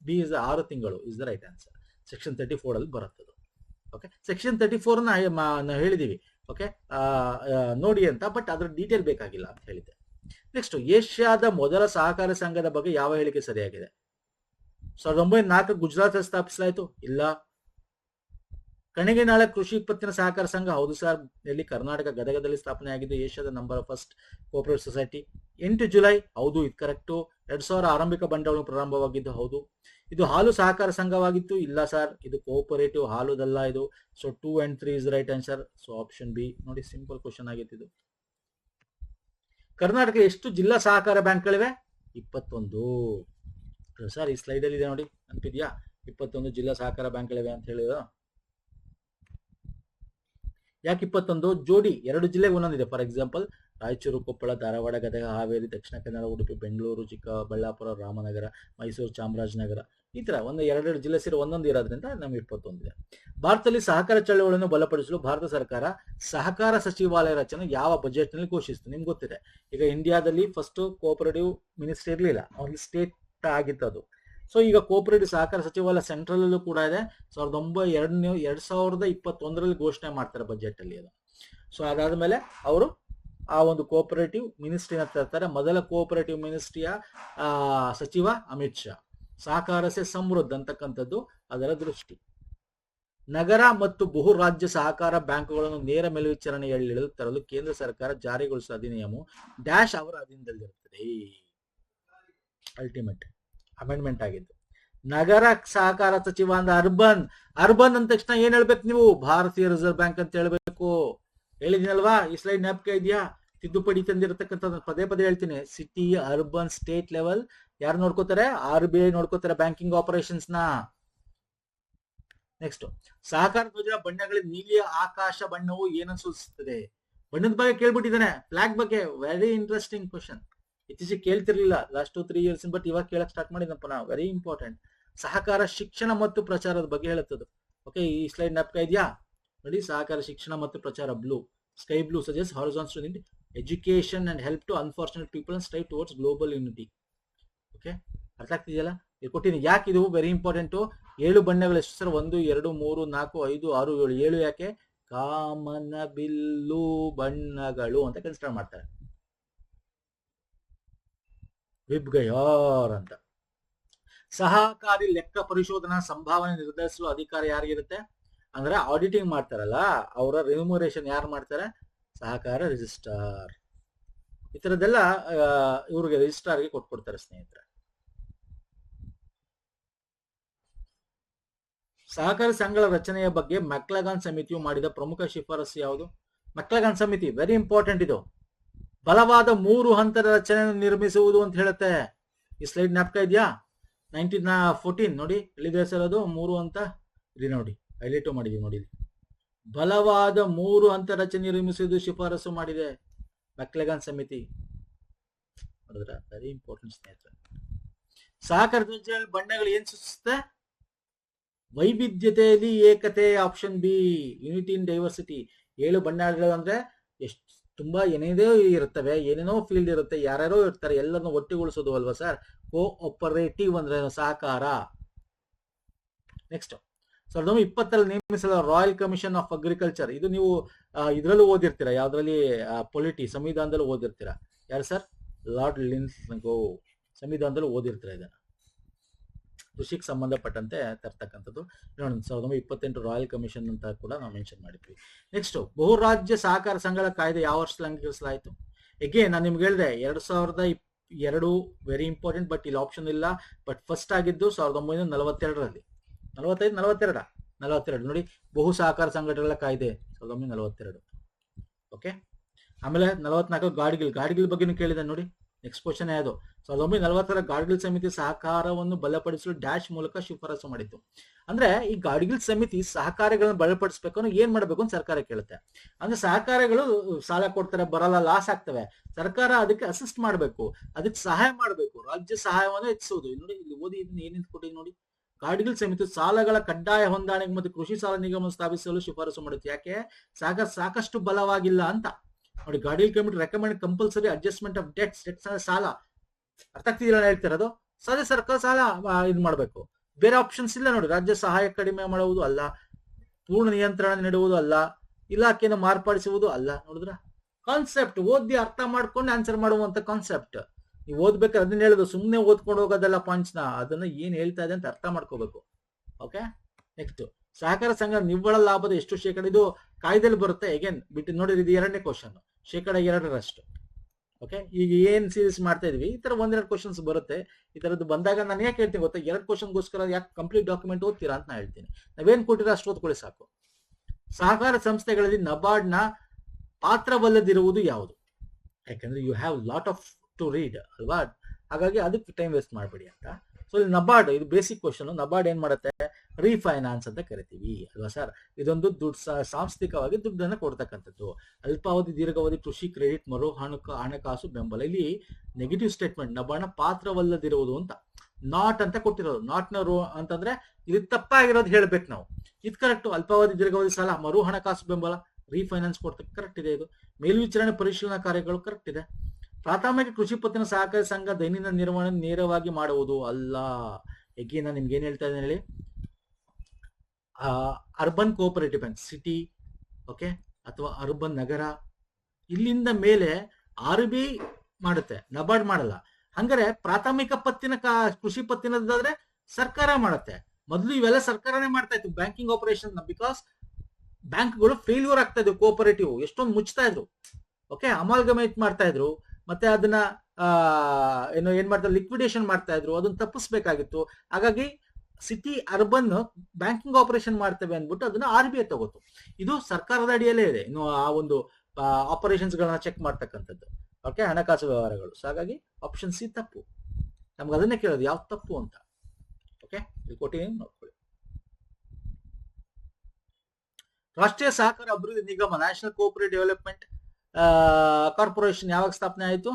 B is 6 ತಿಂಗಳು is the right answer. Section 34 ಅಲ್ಲಿ ಬರುತ್ತದೆ. ಓಕೆ, ಸೆಕ್ಷನ್ 34 ನಾವು ಹೇಳಿದೀವಿ. ಓಕೆ, ನೋಡಿ ಅಂತ. ಬಟ್ ಅದ್ರ ಡೀಟೇಲ್ ಬೇಕಾಗಿಲ್ಲ ಅಂತ ಹೇಳಿದ್ದೆ. ನೆಕ್ಸ್ಟ್, ಏಷ್ಯಾದ ಮೊದಲ ಸಹಕಾರಿ ಸಂಘದ ಬಗ್ಗೆ ಯಾವ ಹೇಳಿಕೆ ಸರಿಯಾಗಿದೆ? 1904 ಗುಜರಾತ್ ಸ್ಥಾಪಿಸಲಾಯಿತು? ಇಲ್ಲ. ಕಣಿಗೆನಾಳ ಕೃಷಿ ಉತ್ಪತ್ತಿನ ಸಹಕಾರ ಸಂಘ? ಹೌದು ಸರ್. ಎಲ್ಲಿ? ಕರ್ನಾಟಕ ಗದಗದಲ್ಲಿ ಸ್ಥಾಪನೆ ಆಗಿದ್ದು ಏಷ್ಯಾದ number first cooperative society. 8 July? ಹೌದು, ಇದು ಕರೆಕ್ಟು. 2000 ಆರಂಭಿಕ ಬಂಡವಾಳ ಪ್ರಾರಂಭವಾಗಿದ್ದು? ಹೌದು. ಇದು ಹಾಲು ಸಹಕಾರ ಸಂಘವಾಗಿತ್ತು? ಇಲ್ಲ ಸರ್, ಇದು ಕೋಪರೇಟಿವ್ ಹಾಲುದಲ್ಲ ಇದು. So 2 and 3 is right answer. So option B ನೋಡಿ, ಸಿಂಪಲ್ ಕ್ವಶನ್ ಆಗಿತ್ತು ಇದು. ಕರ್ನಾಟಕ ಎಷ್ಟು ಜಿಲ್ಲಾ ಸಹಕಾರ ಬ್ಯಾಂಕ್ಗಳಿವೆ? 21 ಸರ್. ಈ ಸ್ಲೈಡ್ ಅಲ್ಲಿ ಇದೆ ನೋಡಿ, ಅಂತಿದ್ಯಾ? 21 ಜಿಲ್ಲಾ ಸಹಕಾರ ಬ್ಯಾಂಕ್ಗಳಿವೆ ಅಂತ ಹೇಳಿದ. ಯಾಕೆ 21? ಜೋಡಿ 2 ಜಿಲ್ಲೆಗೆ ಒಂದೊಂದಿದೆ. ಫಾರ್ ಎಕ್ಸಾಂಪಲ್ ರಾಯಚೂರು, ಕೊಪ್ಪಳ, ಧಾರವಾಡ, ಗದಗ, ಹಾವೇರಿ, ದಕ್ಷಿಣ ಕನ್ನಡ, ಉಡುಪಿ, ಬೆಂಗಳೂರು, ಚಿಕ್ಕಬಳ್ಳಾಪುರ, ರಾಮನಗರ, ಮೈಸೂರು, ಚಾಮರಾಜನಗರ, ಈ ತರ ಒಂದು 2 ಜಿಲ್ಲೆ ಸೇರಿ ಒಂದೊಂದು ಇರೋದ್ರಿಂದ ನಮ್ಗೆ 21 ಇದೆ. ಭಾರತದಲ್ಲಿ ಸಹಕಾರ ಚಳವಳಿಯನ್ನು ಬಲಪಡಿಸಲು ಭಾರತ ಸರ್ಕಾರ ಸಹಕಾರ ಸಚಿವಾಲಯ ರಚನೆ ಯಾವ ಬಜೆಟ್ ನಲ್ಲಿ ಘೋಷಿಸಿತು? ನಿಮ್ಗೆ ಗೊತ್ತಿದೆ. ಈಗ ಇಂಡಿಯಾದಲ್ಲಿ ಫಸ್ಟ್ ಕೋಆಪರೇಟಿವ್ ಮಿನಿಸ್ಟ್ರಿ ಇರಲಿಲ್ಲ, ಅವ್ರಿಗೆ ಸ್ಟೇಟ್ ಆಗಿತ್ತು ಅದು. ಸೊ ಈಗ ಕೋಆಪರೇಟಿವ್ ಸಹಕಾರ ಸಚಿವಾಲಯ ಸೆಂಟ್ರಲ್ ಅಲ್ಲೂ ಕೂಡ ಇದೆ. 2021ರಲ್ಲಿ ಘೋಷಣೆ ಮಾಡ್ತಾರೆ ಬಜೆಟ್ ಅಲ್ಲಿ ಅದು. ಸೊ ಅದಾದ್ಮೇಲೆ ಅವರು ಆ ಒಂದು ಕೋಆಪರೇಟಿವ್ ಮಿನಿಸ್ಟ್ರಿನ ತರ್ತಾರೆ. ಮೊದಲ ಕೋಆಪರೇಟಿವ್ ಮಿನಿಸ್ಟ್ರಿಯ ಸಚಿವ ಅಮಿತ್ ಶಾ. ಸಹಕಾರ ಸೇ ಸಮೃದ್ಧ ಅಂತಕ್ಕಂಥದ್ದು ಅದರ ದೃಷ್ಟಿ. ನಗರ ಮತ್ತು ಬಹು ರಾಜ್ಯ ಸಹಕಾರ ಬ್ಯಾಂಕುಗಳನ್ನು ನೇರ ಮೇಲ್ವಿಚಾರಣೆಯಲ್ಲಿ ತರಲು ಕೇಂದ್ರ ಸರ್ಕಾರ ಜಾರಿಗೊಳಿಸಿದ ಅಧಿನಿಯಮವು ಡ್ಯಾಶ್ ಅವರ ಅಧೀನದಲ್ಲಿರುತ್ತದೆ. ಅಲ್ಟಿಮೇಟ್ ಅಮೆಂಡ್ಮೆಂಟ್ ಆಗಿದ್ದು. ನಗರ ಸಹಕಾರ ಸಚಿವ ಅಂದ್ರೆ ಅರ್ಬನ್ ಅಂದ ತಕ್ಷಣ ಏನ್ ಹೇಳ್ಬೇಕು ನೀವು? ಭಾರತೀಯ ರಿಸರ್ವ್ ಬ್ಯಾಂಕ್ ಅಂತ ಹೇಳ್ಬೇಕು. ಹೇಳಿದಿನಲ್ವಾ? ಈ ಸ್ಲೈಡ್ ಜ್ಞಾಪಕ ಇದೆಯಾ? ತಿದ್ದುಪಡಿ ತಂದಿರತಕ್ಕಂಥ ಪದೇ ಪದೇ ಹೇಳ್ತೀನಿ. ಸಿಟಿ, ಅರ್ಬನ್, ಸ್ಟೇಟ್ ಲೆವೆಲ್ ಯಾರು ನೋಡ್ಕೋತಾರೆ? RBI ನೋಡ್ಕೋತಾರೆ ಬ್ಯಾಂಕಿಂಗ್ ಆಪರೇಷನ್ಸ್ ನ. ನೆಕ್ಸ್ಟ್, ಸಹಕಾರ ಧ್ವಜದ ಬಣ್ಣಗಳಲ್ಲಿ ನೀಲಿ ಆಕಾಶ ಬಣ್ಣವು ಏನನ್ನು ಸೂಚಿಸುತ್ತದೆ? ಬಣ್ಣದ ಬಗ್ಗೆ ಕೇಳ್ಬಿಟ್ಟಿದ್ದಾನೆ. ಫ್ಲಾಗ್ ಬಗ್ಗೆ ವೆರಿ ಇಂಟ್ರೆಸ್ಟಿಂಗ್ ಕ್ವಶನ್. ಇತ್ತೀಚೆಗೆ ಕೇಳ್ತಿರ್ಲಿಲ್ಲ ಲಾಸ್ಟ್ 2-3 ಇಯರ್ಸ್, ಬಟ್ ಇವಾಗ ಕೇಳಕ್ ಸ್ಟಾರ್ಟ್ ಮಾಡಿದಪ್ಪ ನಾವು. Very important. ಸಹಕಾರ ಶಿಕ್ಷಣ ಮತ್ತು ಪ್ರಚಾರದ ಬಗ್ಗೆ ಹೇಳುತ್ತದೆ. ಓಕೆ, ಈ ಸ್ಲೈಡ್ ಜ್ಞಾಪಕ ಇದೆಯಾ? ನೋಡಿ, ಸಹಕಾರ ಶಿಕ್ಷಣ ಮತ್ತು ಪ್ರಚಾರ blue, sky blue suggest horizontal in education and help to unfortunate people and strive towards global unity. Okay, ಅರ್ಥ ಆಗ್ತಿದೆಯಲ್ಲ? ಇಲ್ಲಿ ಕೊಟ್ಟಿದ್ದೀನಿ. ಯಾಕೆ ಇದು ವೆರಿ ಇಂಪಾರ್ಟೆಂಟು? 7 ಬಣ್ಣಗಳು ಎಷ್ಟು ಸರ್? 1, 2, 3, 4, 5, 6, 7. 7 ಯಾಕೆ? ಕಾಮನ ಬಿಲ್ಲು ಬಣ್ಣಗಳು ಅಂತ ಕನ್ಸಿಡರ್ ಮಾಡ್ತಾರೆ. ವಿಬ್ಗಯಾರ್ ಅಂತ. ಸಹಕಾರಿ ಲೆಕ್ಕ ಪರಿಶೋಧನಾ ಸಂಭಾವನೆ ನಿರ್ಧರಿಸುವ ಅಧಿಕಾರ ಯಾರಿಗಿರುತ್ತೆ? ಅಂದ್ರೆ ಆಡಿಟಿಂಗ್ ಮಾಡ್ತಾರಲ್ಲ, ಅವರ ರೆಮ್ಯುನರೇಷನ್ ಯಾರು ಮಾಡ್ತಾರೆ? ಸಹಕಾರ ರಿಜಿಸ್ಟ್ರಾರ್. ಈ ತರದೆಲ್ಲ ಇವ್ರಿಗೆ ರಿಜಿಸ್ಟ್ರಾರ್ಗೆ ಕೊಟ್ಕೊಡ್ತಾರೆ ಸ್ನೇಹಿತರೆ. ಸಹಕಾರಿ ಸಂಘಗಳ ರಚನೆಯ ಬಗ್ಗೆ ಮೆಕ್ಲಗಾನ್ ಸಮಿತಿಯು ಮಾಡಿದ ಪ್ರಮುಖ ಶಿಫಾರಸು ಯಾವುದು? ಮೆಕ್ಲಗಾನ್ ಸಮಿತಿ ವೆರಿ ಇಂಪಾರ್ಟೆಂಟ್. ಇದು ಬಲವಾದ 3 ಹಂತದ ರಚನೆಯನ್ನು ನಿರ್ಮಿಸುವುದು ಅಂತ ಹೇಳುತ್ತೆ. ಈ ಸ್ಲೈಡ್ ಜ್ಞಾಪಕ ಇದೆಯಾ? 1914 ನೋಡಿ, ಎಲ್ಲಿದೆ ಸರ್ ಅದು? 3 ಹಂತ ಇಲ್ಲಿ ನೋಡಿ, ಹೈಲೈಟ್ ಮಾಡಿದೀವಿ ನೋಡಿ. ಬಲವಾದ 3 ಹಂತ ರಚನೆ ನಿರ್ಮಿಸುವುದು ಶಿಫಾರಸು ಮಾಡಿದೆ ಮೆಕ್ಲಗಾನ್ ಸಮಿತಿ. ನೋಡಿದ್ರ? ವೆರಿ ಇಂಪಾರ್ಟೆಂಟ್ ಸ್ನೇಹಿತರೆ. ಸಹಕಾರ ಧ್ವಜದ ಬಣ್ಣಗಳು ಏನ್ ಸೂಚಿಸುತ್ತೆ? ವೈವಿಧ್ಯತೆಯಲ್ಲಿ ಏಕತೆ. Option B, unity in diversity. 7 ಬಣ್ಣಗಳು ಅಂದ್ರೆ ಎಷ್ಟು ತುಂಬಾ ಏನೇನೋ ಇರ್ತವೆ, ಏನೇನೋ ಫೀಲ್ಡ್ ಇರುತ್ತೆ, ಯಾರ್ಯಾರೋ ಇರ್ತಾರೆ, ಎಲ್ಲರನ್ನು ಒಟ್ಟುಗೂಡಿಸೋದು ಅಲ್ವಾ ಸರ್? ಕೋಆಪರೇಟಿವ್ ಅಂದ್ರೆ ಸಹಕಾರ. ನೆಕ್ಸ್ಟ್, 1920ರಲ್ಲಿ ನೇಮಿಸಲಾದ ರಾಯಲ್ ಕಮಿಷನ್ ಆಫ್ ಅಗ್ರಿಕಲ್ಚರ್. ಇದು ನೀವು ಇದ್ರಲ್ಲೂ ಓದಿರ್ತೀರಾ, ಯಾವ್ದ್ರಲ್ಲಿ? ಪೊಲಿಟಿ, ಸಂವಿಧಾನದಲ್ಲೂ ಓದಿರ್ತೀರಾ. ಯಾರು ಸರ್? ಲಾರ್ಡ್ ಲಿನ್ಸ್ಗೋ. ಸಂವಿಧಾನದಲ್ಲೂ ಓದಿರ್ತೀರಾ ಇದನ್ನ. ಕೃಷಿಗೆ ಸಂಬಂಧಪಟ್ಟಂತೆ ತರ್ತಕ್ಕಂಥದ್ದು. 1928 ರಾಯಲ್ ಕಮಿಷನ್ ಅಂತ ಕೂಡ ನಾವು ಮೆನ್ಷನ್ ಮಾಡಿದ್ವಿ. ನೆಕ್ಸ್ಟ್, ಬಹುರಾಜ್ಯ ಸಹಕಾರ ಸಂಘಗಳ ಕಾಯ್ದೆ ಯಾವ ವರ್ಷದಲ್ಲಿ ಅಂಗೀಕರಿಸಲಾಯಿತು? ಎಗೇನ್ ನಾನು ನಿಮ್ಗೆ ಹೇಳಿದೆ 2002 ವೆರಿ ಇಂಪಾರ್ಟೆಂಟ್, ಬಟ್ ಇಲ್ಲಿ ಆಪ್ಷನ್ ಇಲ್ಲ. ಬಟ್ ಫಸ್ಟ್ ಆಗಿದ್ದು 1942ರಲ್ಲಿ. 42 ನೋಡಿ, ಬಹು ಸಹಕಾರ ಸಂಘಟನೆಗಳ ಕಾಯ್ದೆ 1942. ಓಕೆ, ಆಮೇಲೆ 44 ಗಾಡಿಗಳ ಬಗ್ಗೆನೂ ಕೇಳಿದೆ ನೋಡಿ. ನೆಕ್ಸ್ಟ್ ಕ್ವಶನ್ ಯಾವುದು? 1940ರ ಗಾಡ್ಗಿಲ್ ಸಮಿತಿ ಸಹಕಾರವನ್ನು ಬಲಪಡಿಸಲು ಡ್ಯಾಶ್ ಮೂಲಕ ಶಿಫಾರಸು ಮಾಡಿತ್ತು. ಅಂದ್ರೆ ಈ ಗಾಡ್ಗಿಲ್ ಸಮಿತಿ ಸಹಕಾರಗಳನ್ನು ಬಲಪಡಿಸಬೇಕು ಅಂದ್ರೆ ಏನ್ ಮಾಡಬೇಕು ಅಂತ ಸರ್ಕಾರ ಕೇಳುತ್ತೆ. ಅಂದ್ರೆ ಸಹಕಾರಗಳು ಸಾಲ ಕೊಡ್ತಾರೆ, ಬರಲ್ಲ, ಲಾಸ್ ಆಗ್ತವೆ. ಸರ್ಕಾರ ಅದಕ್ಕೆ ಅಸಿಸ್ಟ್ ಮಾಡಬೇಕು, ಅದಕ್ಕೆ ಸಹಾಯ ಮಾಡಬೇಕು, ರಾಜ್ಯ ಸಹಾಯವನ್ನು ಹೆಚ್ಚಿಸುವುದು. ನೋಡಿ, ಇಲ್ಲಿ ಓದಿ ಇದನ್ನ ಏನಿಂತ ಕೊಟ್ಟಿದೆ ನೋಡಿ. ಗಾಡ್ಗಿಲ್ ಸಮಿತಿ ಸಾಲಗಳ ಕಡ್ಡಾಯ ಹೊಂದಾಣಿಕೆ ಮತ್ತು ಕೃಷಿ ಸಾಲ ನಿಗಮ ಸ್ಥಾಪಿಸಲು ಶಿಫಾರಸು ಮಾಡುತ್ತೆ. ಯಾಕೆ? ಸಹಕಾರ ಸಾಕಷ್ಟು ಬಲವಾಗಿಲ್ಲ ಅಂತ. ನೋಡಿ, Gadgil committee recommend compulsory adjustment of debts. ಸಾಲ ಅರ್ಥ ಆಗ್ತಿದಿಲ್ಲ ಹೇಳ್ತಿರೋದು. ಸರಿ, ಸರ್ಕಾರ ಸಾಲ ಇದು ಮಾಡಬೇಕು, ಬೇರೆ ಆಪ್ಷನ್ಸ್ ಇಲ್ಲ ನೋಡಿ. ರಾಜ್ಯ ಸಹಾಯ ಕಡಿಮೆ ಮಾಡುವುದು ಅಲ್ಲ, ಪೂರ್ಣ ನಿಯಂತ್ರಣ ನೀಡುವುದು ಅಲ್ಲ, ಇಲಾಖೆಯನ್ನು ಮಾರ್ಪಡಿಸುವುದು ಅಲ್ಲ. ನೋಡಿದ್ರ ಕಾನ್ಸೆಪ್ಟ್ ಓದಿ ಅರ್ಥ ಮಾಡ್ಕೊಂಡು ಆನ್ಸರ್ ಮಾಡುವಂತ ಕಾನ್ಸೆಪ್ಟ್. ನೀವು ಓದ್ಬೇಕಾದ್ರೆ ಅದನ್ನ ಹೇಳೋದು, ಸುಮ್ಮನೆ ಓದ್ಕೊಂಡು ಹೋಗೋದಲ್ಲ ಪಾಯಿಂಟ್ಸ್ನ, ಅದನ್ನ ಏನ್ ಹೇಳ್ತಾ ಇದೆ ಅಂತ ಅರ್ಥ ಮಾಡ್ಕೋಬೇಕು. ಓಕೆ, ನೆಕ್ಸ್ಟ್ ಸಹಕಾರ ಸಂಘ ನಿವ್ವಳ ಲಾಭದ ಎಷ್ಟು ಶೇಕಡ, ಇದು ಕಾಯ್ದೆಯಲ್ಲಿ ಬರುತ್ತೆ. ಅಗೇನ್ ಬಿಟ್ಟು ನೋಡಿದ್ರೆ ಇದು 2ನೇ ಕ್ವಶನ್, ಶೇಕಡ 2ರಷ್ಟು. ಓಕೆ, ಈಗ ಏನ್ ಸೀರೀಸ್ ಮಾಡ್ತಾ ಇದೀವಿ, ಈ ತರ 1-2 ಕ್ವಶನ್ಸ್ ಬರುತ್ತೆ. ಈ ತರದ್ದು ಬಂದಾಗ ನಾನು ಯಾಕೆ ಹೇಳ್ತೀನಿ ಗೊತ್ತಾ, 2 ಕ್ವಶನ್ಗೋಸ್ಕರ ಯಾಕೆ ಕಂಪ್ಲೀಟ್ ಡಾಕ್ಯುಮೆಂಟ್ ಓದ್ತೀರಾ ಅಂತ ನಾನು ಹೇಳ್ತೀನಿ. ನಾವೇನ್ ಕೊಟ್ಟಿರೋ ಅಷ್ಟು ಓದ್ಕೊಳ್ಳಿ ಸಾಕು. ಸಹಕಾರ ಸಂಸ್ಥೆಗಳಲ್ಲಿ ನಬಾರ್ಡ್ನ ಪಾತ್ರವಲ್ಲದಿರುವುದು ಯಾವುದು? ಯಾಕಂದ್ರೆ you have lot of to read ಅಲ್ವಾ, ಹಾಗಾಗಿ ಅದಕ್ಕೆ ಟೈಮ್ ವೇಸ್ಟ್ ಮಾಡಬೇಡಿ ಅಂತ. ಸೊ ಇಲ್ಲಿ ನಬಾರ್ಡ್, ಇದು ಬೇಸಿಕ್ ಕ್ವಶನ್. ನಬಾರ್ಡ್ ಏನ್ ಮಾಡುತ್ತೆ, ರೀಫೈನಾನ್ಸ್ ಅಂತ ಕರಿತೀವಿ ಅಲ್ವಾ ಸರ್. ಇದೊಂದು ದುಡ್ಡು ಸಾಂಸ್ಥಿಕವಾಗಿ ದುಡ್ಡನ್ನು ಕೊಡ್ತಕ್ಕಂಥದ್ದು. ಅಲ್ಪಾವಧಿ ದೀರ್ಘಾವಧಿ ಕೃಷಿ ಕ್ರೆಡಿಟ್ ಮರು ಹಣಕಾಸು ಬೆಂಬಲ. ಇಲ್ಲಿ ನೆಗೆಟಿವ್ ಸ್ಟೇಟ್ಮೆಂಟ್, ನಬಾರ್ಡ್ನ ಪಾತ್ರವಲ್ಲದಿರುವುದು ಅಂತ ನಾಟ್ ಅಂತ ಕೊಟ್ಟಿರೋದು. ನಾಟ್ನವರು ಅಂತಂದ್ರೆ ಇದು ತಪ್ಪಾಗಿರೋದು ಹೇಳ್ಬೇಕು ನಾವು. ಇದು ಕರೆಕ್ಟ್. ಅಲ್ಪಾವಧಿ ದೀರ್ಘಾವಧಿ ಸಾಲ ಮರು ಹಣಕಾಸು ಬೆಂಬಲ ರೀಫೈನಾನ್ಸ್ ಕೊಡ್ತಕ್ಕ ಕರೆಕ್ಟ್ ಇದೆ. ಇದು ಮೇಲ್ವಿಚಾರಣೆ ಪರಿಶೀಲನಾ ಕಾರ್ಯಗಳು ಕರೆಕ್ಟ್ ಇದೆ. ಪ್ರಾಥಮಿಕ ಕೃಷಿ ಪತ್ತಿನ ಸಹಕಾರಿ ಸಂಘ ದೈನಂದಿನ ನಿರ್ವಹಣೆ ನೇರವಾಗಿ ಮಾಡುವುದು ಅಲ್ಲ. ಹೇಗೆ ನಾನು ನಿಮ್ಗೆ ಏನ್ ಹೇಳ್ತಾ ಇದ್ದೇನೆ ಹೇಳಿ, urban cooperative bank city, okay, ಅಥವಾ ಅರ್ಬನ್ ನಗರ, ಇಲ್ಲಿಂದ ಮೇಲೆ RBI ಮಾಡುತ್ತೆ, ನಬಾರ್ಡ್ ಮಾಡಲ್ಲ. ಹಂಗಾರೆ ಪ್ರಾಥಮಿಕ ಪತ್ತಿನ ಕೃಷಿ ಪತ್ತಿನದಾದ್ರೆ ಸರ್ಕಾರ ಮಾಡುತ್ತೆ. ಮೊದಲು ಇವೆಲ್ಲ ಸರ್ಕಾರನೇ ಮಾಡ್ತಾ ಇತ್ತು ಬ್ಯಾಂಕಿಂಗ್ ಆಪರೇಷನ್. ಬಿಕಾಸ್ ಬ್ಯಾಂಕ್ಗಳು ಫೇಲ್ಯೂರ್ ಆಗ್ತಾ ಇದ್ವು, ಕೋಆಪರೇಟಿವ್ ಎಷ್ಟೊಂದು ಮುಚ್ತಾ ಇದ್ರು. ಓಕೆ, ಅಮಾಲ್ಗಮೇಟ್ ಮಾಡ್ತಾ ಇದ್ರು, ಮತ್ತೆ ಅದನ್ನ ಏನ್ ಮಾಡ್ತಾರೆ, ಲಿಕ್ವಿಡೇಷನ್ ಮಾಡ್ತಾ ಇದ್ರು. ಅದನ್ನ ತಪ್ಪಿಸ್ಬೇಕಾಗಿತ್ತು. ಹಾಗಾಗಿ ಸಿಟಿ ಅರ್ಬನ್ ಬ್ಯಾಂಕಿಂಗ್ ಆಪರೇಷನ್ ಮಾಡ್ತೇವೆ ಅಂದ್ಬಿಟ್ಟು ಅದನ್ನ RBI ತಗೋತು. ಇದು ಸರ್ಕಾರದ ಅಡಿಯಲ್ಲೇ ಇದೆ. ಇನ್ನು ಆ ಒಂದು ಆಪರೇಷನ್ಸ್ ಗಳನ್ನ ಚೆಕ್ ಮಾಡ್ತಕ್ಕಂಥದ್ದು. ಓಕೆ, ಹಣಕಾಸು ವ್ಯವಹಾರಗಳು. ಸೊ ಹಾಗಾಗಿ ಆಪ್ಷನ್ ಸಿ ತಪ್ಪು. ನಮ್ಗೆ ಅದನ್ನೇ ಕೇಳೋದು, ಯಾವ್ದು ತಪ್ಪು ಅಂತ. ಓಕೆ, ಇಲ್ಲಿ ಕೊಟ್ಟಿದ್ದೀನಿ ನೋಡ್ಕೊಳ್ಳಿ. ರಾಷ್ಟ್ರೀಯ ಸಹಕಾರ ಅಭಿವೃದ್ಧಿ ನಿಗಮ, ನ್ಯಾಷನಲ್ ಕೋಆಪರೇಟಿವ್ ಡೆವಲಪ್ಮೆಂಟ್ ಕಾರ್ಪೊರೇಷನ್ ಯಾವಾಗ ಸ್ಥಾಪನೆ ಆಯಿತು?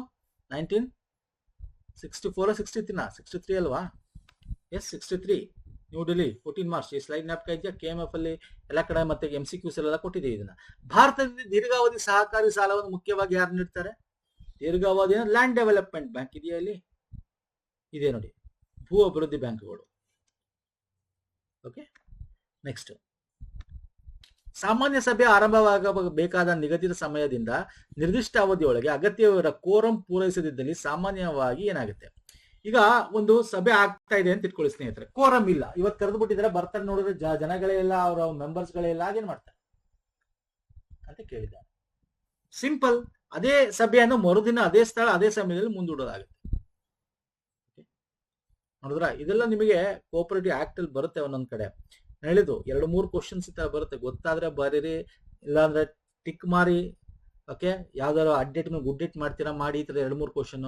1964 63 ಅಲ್ವಾ? Yes, 63, New Delhi, 14 March. ಈ ಸ್ಲೈಡ್ ಜ್ಞಾಪಕ ಇದೆಯಾ? KMF ಅಲ್ಲಿ ಎಲ್ಲ ಕಡೆ ಮತ್ತೆ MCQs ಎಲ್ಲ ಕೊಟ್ಟಿದ್ದೀವಿ ಇದನ್ನ. ಭಾರತದಲ್ಲಿ ದೀರ್ಘಾವಧಿ ಸಹಕಾರಿ ಸಾಲವನ್ನು ಮುಖ್ಯವಾಗಿ ಯಾರು ನೀಡ್ತಾರೆ? ದೀರ್ಘಾವಧಿಯ ಲ್ಯಾಂಡ್ ಡೆವಲಪ್ಮೆಂಟ್ ಬ್ಯಾಂಕ್ ಇದೆಯಾ ಇಲ್ಲಿ? ಇದೆ ನೋಡಿ, ಭೂ ಅಭಿವೃದ್ಧಿ ಬ್ಯಾಂಕ್ಗಳು. ಓಕೆ, ನೆಕ್ಸ್ಟ್ ಸಾಮಾನ್ಯ ಸಭೆ ಆರಂಭವಾಗಬೇಕಾದ ನಿಗದಿತ ಸಮಯದಿಂದ ನಿರ್ದಿಷ್ಟ ಅವಧಿಯೊಳಗೆ ಅಗತ್ಯವಿರುವ ಕೋರಂ ಪೂರೈಸದಿದ್ದಲ್ಲಿ ಸಾಮಾನ್ಯವಾಗಿ ಏನಾಗುತ್ತೆ? ಈಗ ಒಂದು ಸಭೆ ಆಗ್ತಾ ಇದೆ ಅಂತ ಇಟ್ಕೊಳ್ಳಿ ಸ್ನೇಹಿತರೆ, ಕೋರಂ ಇಲ್ಲ, ಇವತ್ತು ಕರೆದು ಬಿಟ್ಟಿದ್ರೆ ಬರ್ತಾರೆ, ನೋಡಿದ್ರೆ ಜನಗಳೇ ಇಲ್ಲ, ಅವರ ಮೆಂಬರ್ಸ್ ಗಳೇ ಇಲ್ಲ, ಹಾಗೇನ್ ಮಾಡ್ತಾರೆ ಅಂತ ಕೇಳಿದ್ದಾರೆ. ಸಿಂಪಲ್, ಅದೇ ಸಭೆಯನ್ನು ಮರುದಿನ ಅದೇ ಸ್ಥಳ ಅದೇ ಸಮಯದಲ್ಲಿ ಮುಂದೂಡೋದಾಗುತ್ತೆ. ನೋಡಿದ್ರ, ಇದೆಲ್ಲ ನಿಮಗೆ ಕೋಆಪರೇಟಿವ್ ಆಕ್ಟ್ ಅಲ್ಲಿ ಬರುತ್ತೆ. ಒಂದೊಂದ್ ಕಡೆ ಹೇಳಿದ್ದು 2-3 ಕ್ವಶನ್ಸ್ ತರ ಬರುತ್ತೆ. ಗೊತ್ತಾದ್ರೆ ಬರೀರಿ, ಇಲ್ಲಾಂದ್ರೆ ಟಿಕ್ ಮಾರಿ. ಓಕೆ, ಯಾವ್ದಾದ್ರು ಅಡ್ಡೇಟ್ ಗುಡ್ಡೇಟ್ ಮಾಡ್ತೀರಾ ಮಾಡಿ. ಈ ತರ 2-3 ಕ್ವಶನ್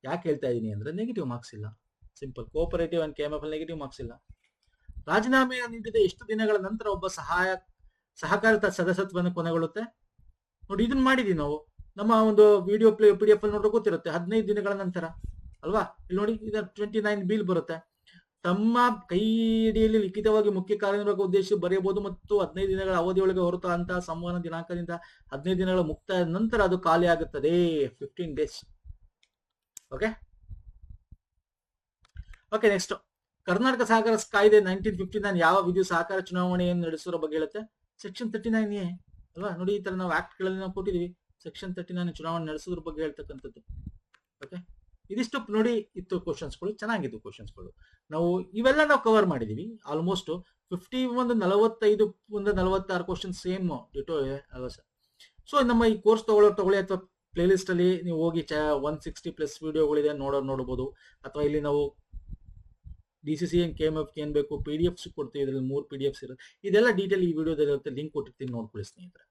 ಯಾಕೆ ಹೇಳ್ತಾ ಇದೀನಿ ಅಂದ್ರೆ ನೆಗೆಟಿವ್ ಮಾರ್ಕ್ಸ್ ಇಲ್ಲ. ಸಿಂಪಲ್, ಕೋಆಪರೇಟಿವ್ ಅಂಡ್ KMF ಅಲ್ಲಿ ನೆಗೆಟಿವ್ ಮಾರ್ಕ್ಸ್ ಇಲ್ಲ. ರಾಜೀನಾಮೆ ನೀಡಿದ ಎಷ್ಟು ದಿನಗಳ ನಂತರ ಒಬ್ಬ ಸಹಕಾರಿ ಸದಸ್ಯತ್ವವನ್ನು ಕೊನೆಗೊಳ್ಳುತ್ತೆ? ನೋಡಿ, ಇದನ್ನ ಮಾಡಿದೀವಿ ನಾವು. ನಮ್ಮ ಒಂದು ವಿಡಿಯೋ PDF ಅಲ್ಲಿ ನೋಡ್ರೆ ಗೊತ್ತಿರುತ್ತೆ. 15 ದಿನಗಳ ನಂತರ ಅಲ್ವಾ? ಇಲ್ಲಿ ನೋಡಿ, ಇದು 29 ಬಿಲ್ ಬರುತ್ತೆ. ತಮ್ಮ ಕೈಡಿಯಲ್ಲಿ ಲಿಖಿತವಾಗಿ ಮುಖ್ಯ ಕಾರ್ಯನಿರ್ವಾಹಕ ಉದ್ದೇಶ ಬರೆಯಬಹುದು ಮತ್ತು 15 ದಿನಗಳ ಅವಧಿಯೊಳಗೆ ಹೊರತು ಅಂತಹ ಸಂವಹನ ದಿನಾಂಕದಿಂದ 15 ದಿನಗಳ ಮುಕ್ತಾಯ ನಂತರ ಅದು ಖಾಲಿ ಆಗುತ್ತದೆ. 15 ಡೇಸ್. ಓಕೆ, ನೆಕ್ಸ್ಟ್ ಕರ್ನಾಟಕ ಸಹಕಾರ ಕಾಯ್ದೆ 1959 ಯಾವ ವಿಧಿ ಸಹಕಾರ ಚುನಾವಣೆಯನ್ನು ನಡೆಸುವ ಬಗ್ಗೆ ಹೇಳುತ್ತೆ? ಸೆಕ್ಷನ್ 39A ಅಲ್ವಾ? ನೋಡಿ, ಈ ತರ ನಾವು ಆಕ್ಟ್ ಗಳಲ್ಲಿ ನಾವು ಕೊಟ್ಟಿದೀವಿ. ಸೆಕ್ಷನ್ 39 ಚುನಾವಣೆ ನಡೆಸೋದ್ರ ಬಗ್ಗೆ ಹೇಳ್ತಕ್ಕಂಥದ್ದು. ಓಕೆ, ಇದಿಷ್ಟು ನೋಡಿ, ಇತ್ತು ಕ್ವಶನ್ಸ್ಗಳು, ಚೆನ್ನಾಗಿದ್ದು ಕ್ವಶನ್ಸ್ಗಳು. ನಾವು ಇವೆಲ್ಲ ನಾವು ಕವರ್ ಮಾಡಿದೀವಿ ಆಲ್ಮೋಸ್ಟ್ 45-46 ಕ್ವಶನ್ ಸೇಮ್ ಡಿಟೋ ಅಲ್ವಾ ಸರ್? ಸೊ ನಮ್ಮ ಈ ಕೋರ್ಸ್ ತಗೊಳ್ಳಿ ಅಥವಾ ಪ್ಲೇ ಲಿಸ್ಟ್ ಅಲ್ಲಿ ನೀವು ಹೋಗಿ 160+ ವಿಡಿಯೋಗಳಿದೆ, ನೋಡಬಹುದು. ಅಥವಾ ಇಲ್ಲಿ ನಾವು DCC KMF ಏನ್ ಬೇಕು PDFs ಕೊಡ್ತೀವಿ. ಇದ್ರಲ್ಲಿ 3 PDFs ಇರುತ್ತೆ. ಇದೆಲ್ಲ ಡೀಟೇಲ್ ಈ ವಿಡಿಯೋದಲ್ಲಿ ಇರುತ್ತೆ, ಲಿಂಕ್ ಕೊಟ್ಟಿರ್ತೀನಿ, ನೋಡ್ಕೊಳ್ಳಿ ಸ್ನೇಹಿತರೆ.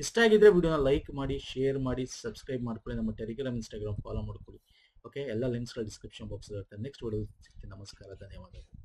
ಇಷ್ಟ ಆಗಿದ್ರೆ ವಿಡಿಯೋನ ಲೈಕ್ ಮಾಡಿ, ಶೇರ್ ಮಾಡಿ, ಸಬ್ಸ್ಕ್ರೈಬ್ ಮಾಡ್ಕೊಳ್ಳಿ. ನಮ್ಮ ಟೆಲಿಗ್ರಾಮ್, ಇನ್ಸ್ಟಾಗ್ರಾಮ್ ಫಾಲೋ ಮಾಡ್ಕೊಳ್ಳಿ. ಓಕೆ, ಎಲ್ಲ ಲಿಂಕ್ಸ್ ಡಿಸ್ಕ್ರಿಪ್ಷನ್ ಬಾಕ್ಸ್ ಇರುತ್ತೆ. ನೆಕ್ಸ್ಟ್ ವಿಡಿಯೋ ಸಿಗ್ತೀನಿ. ನಮಸ್ಕಾರ, ಧನ್ಯವಾದಗಳು.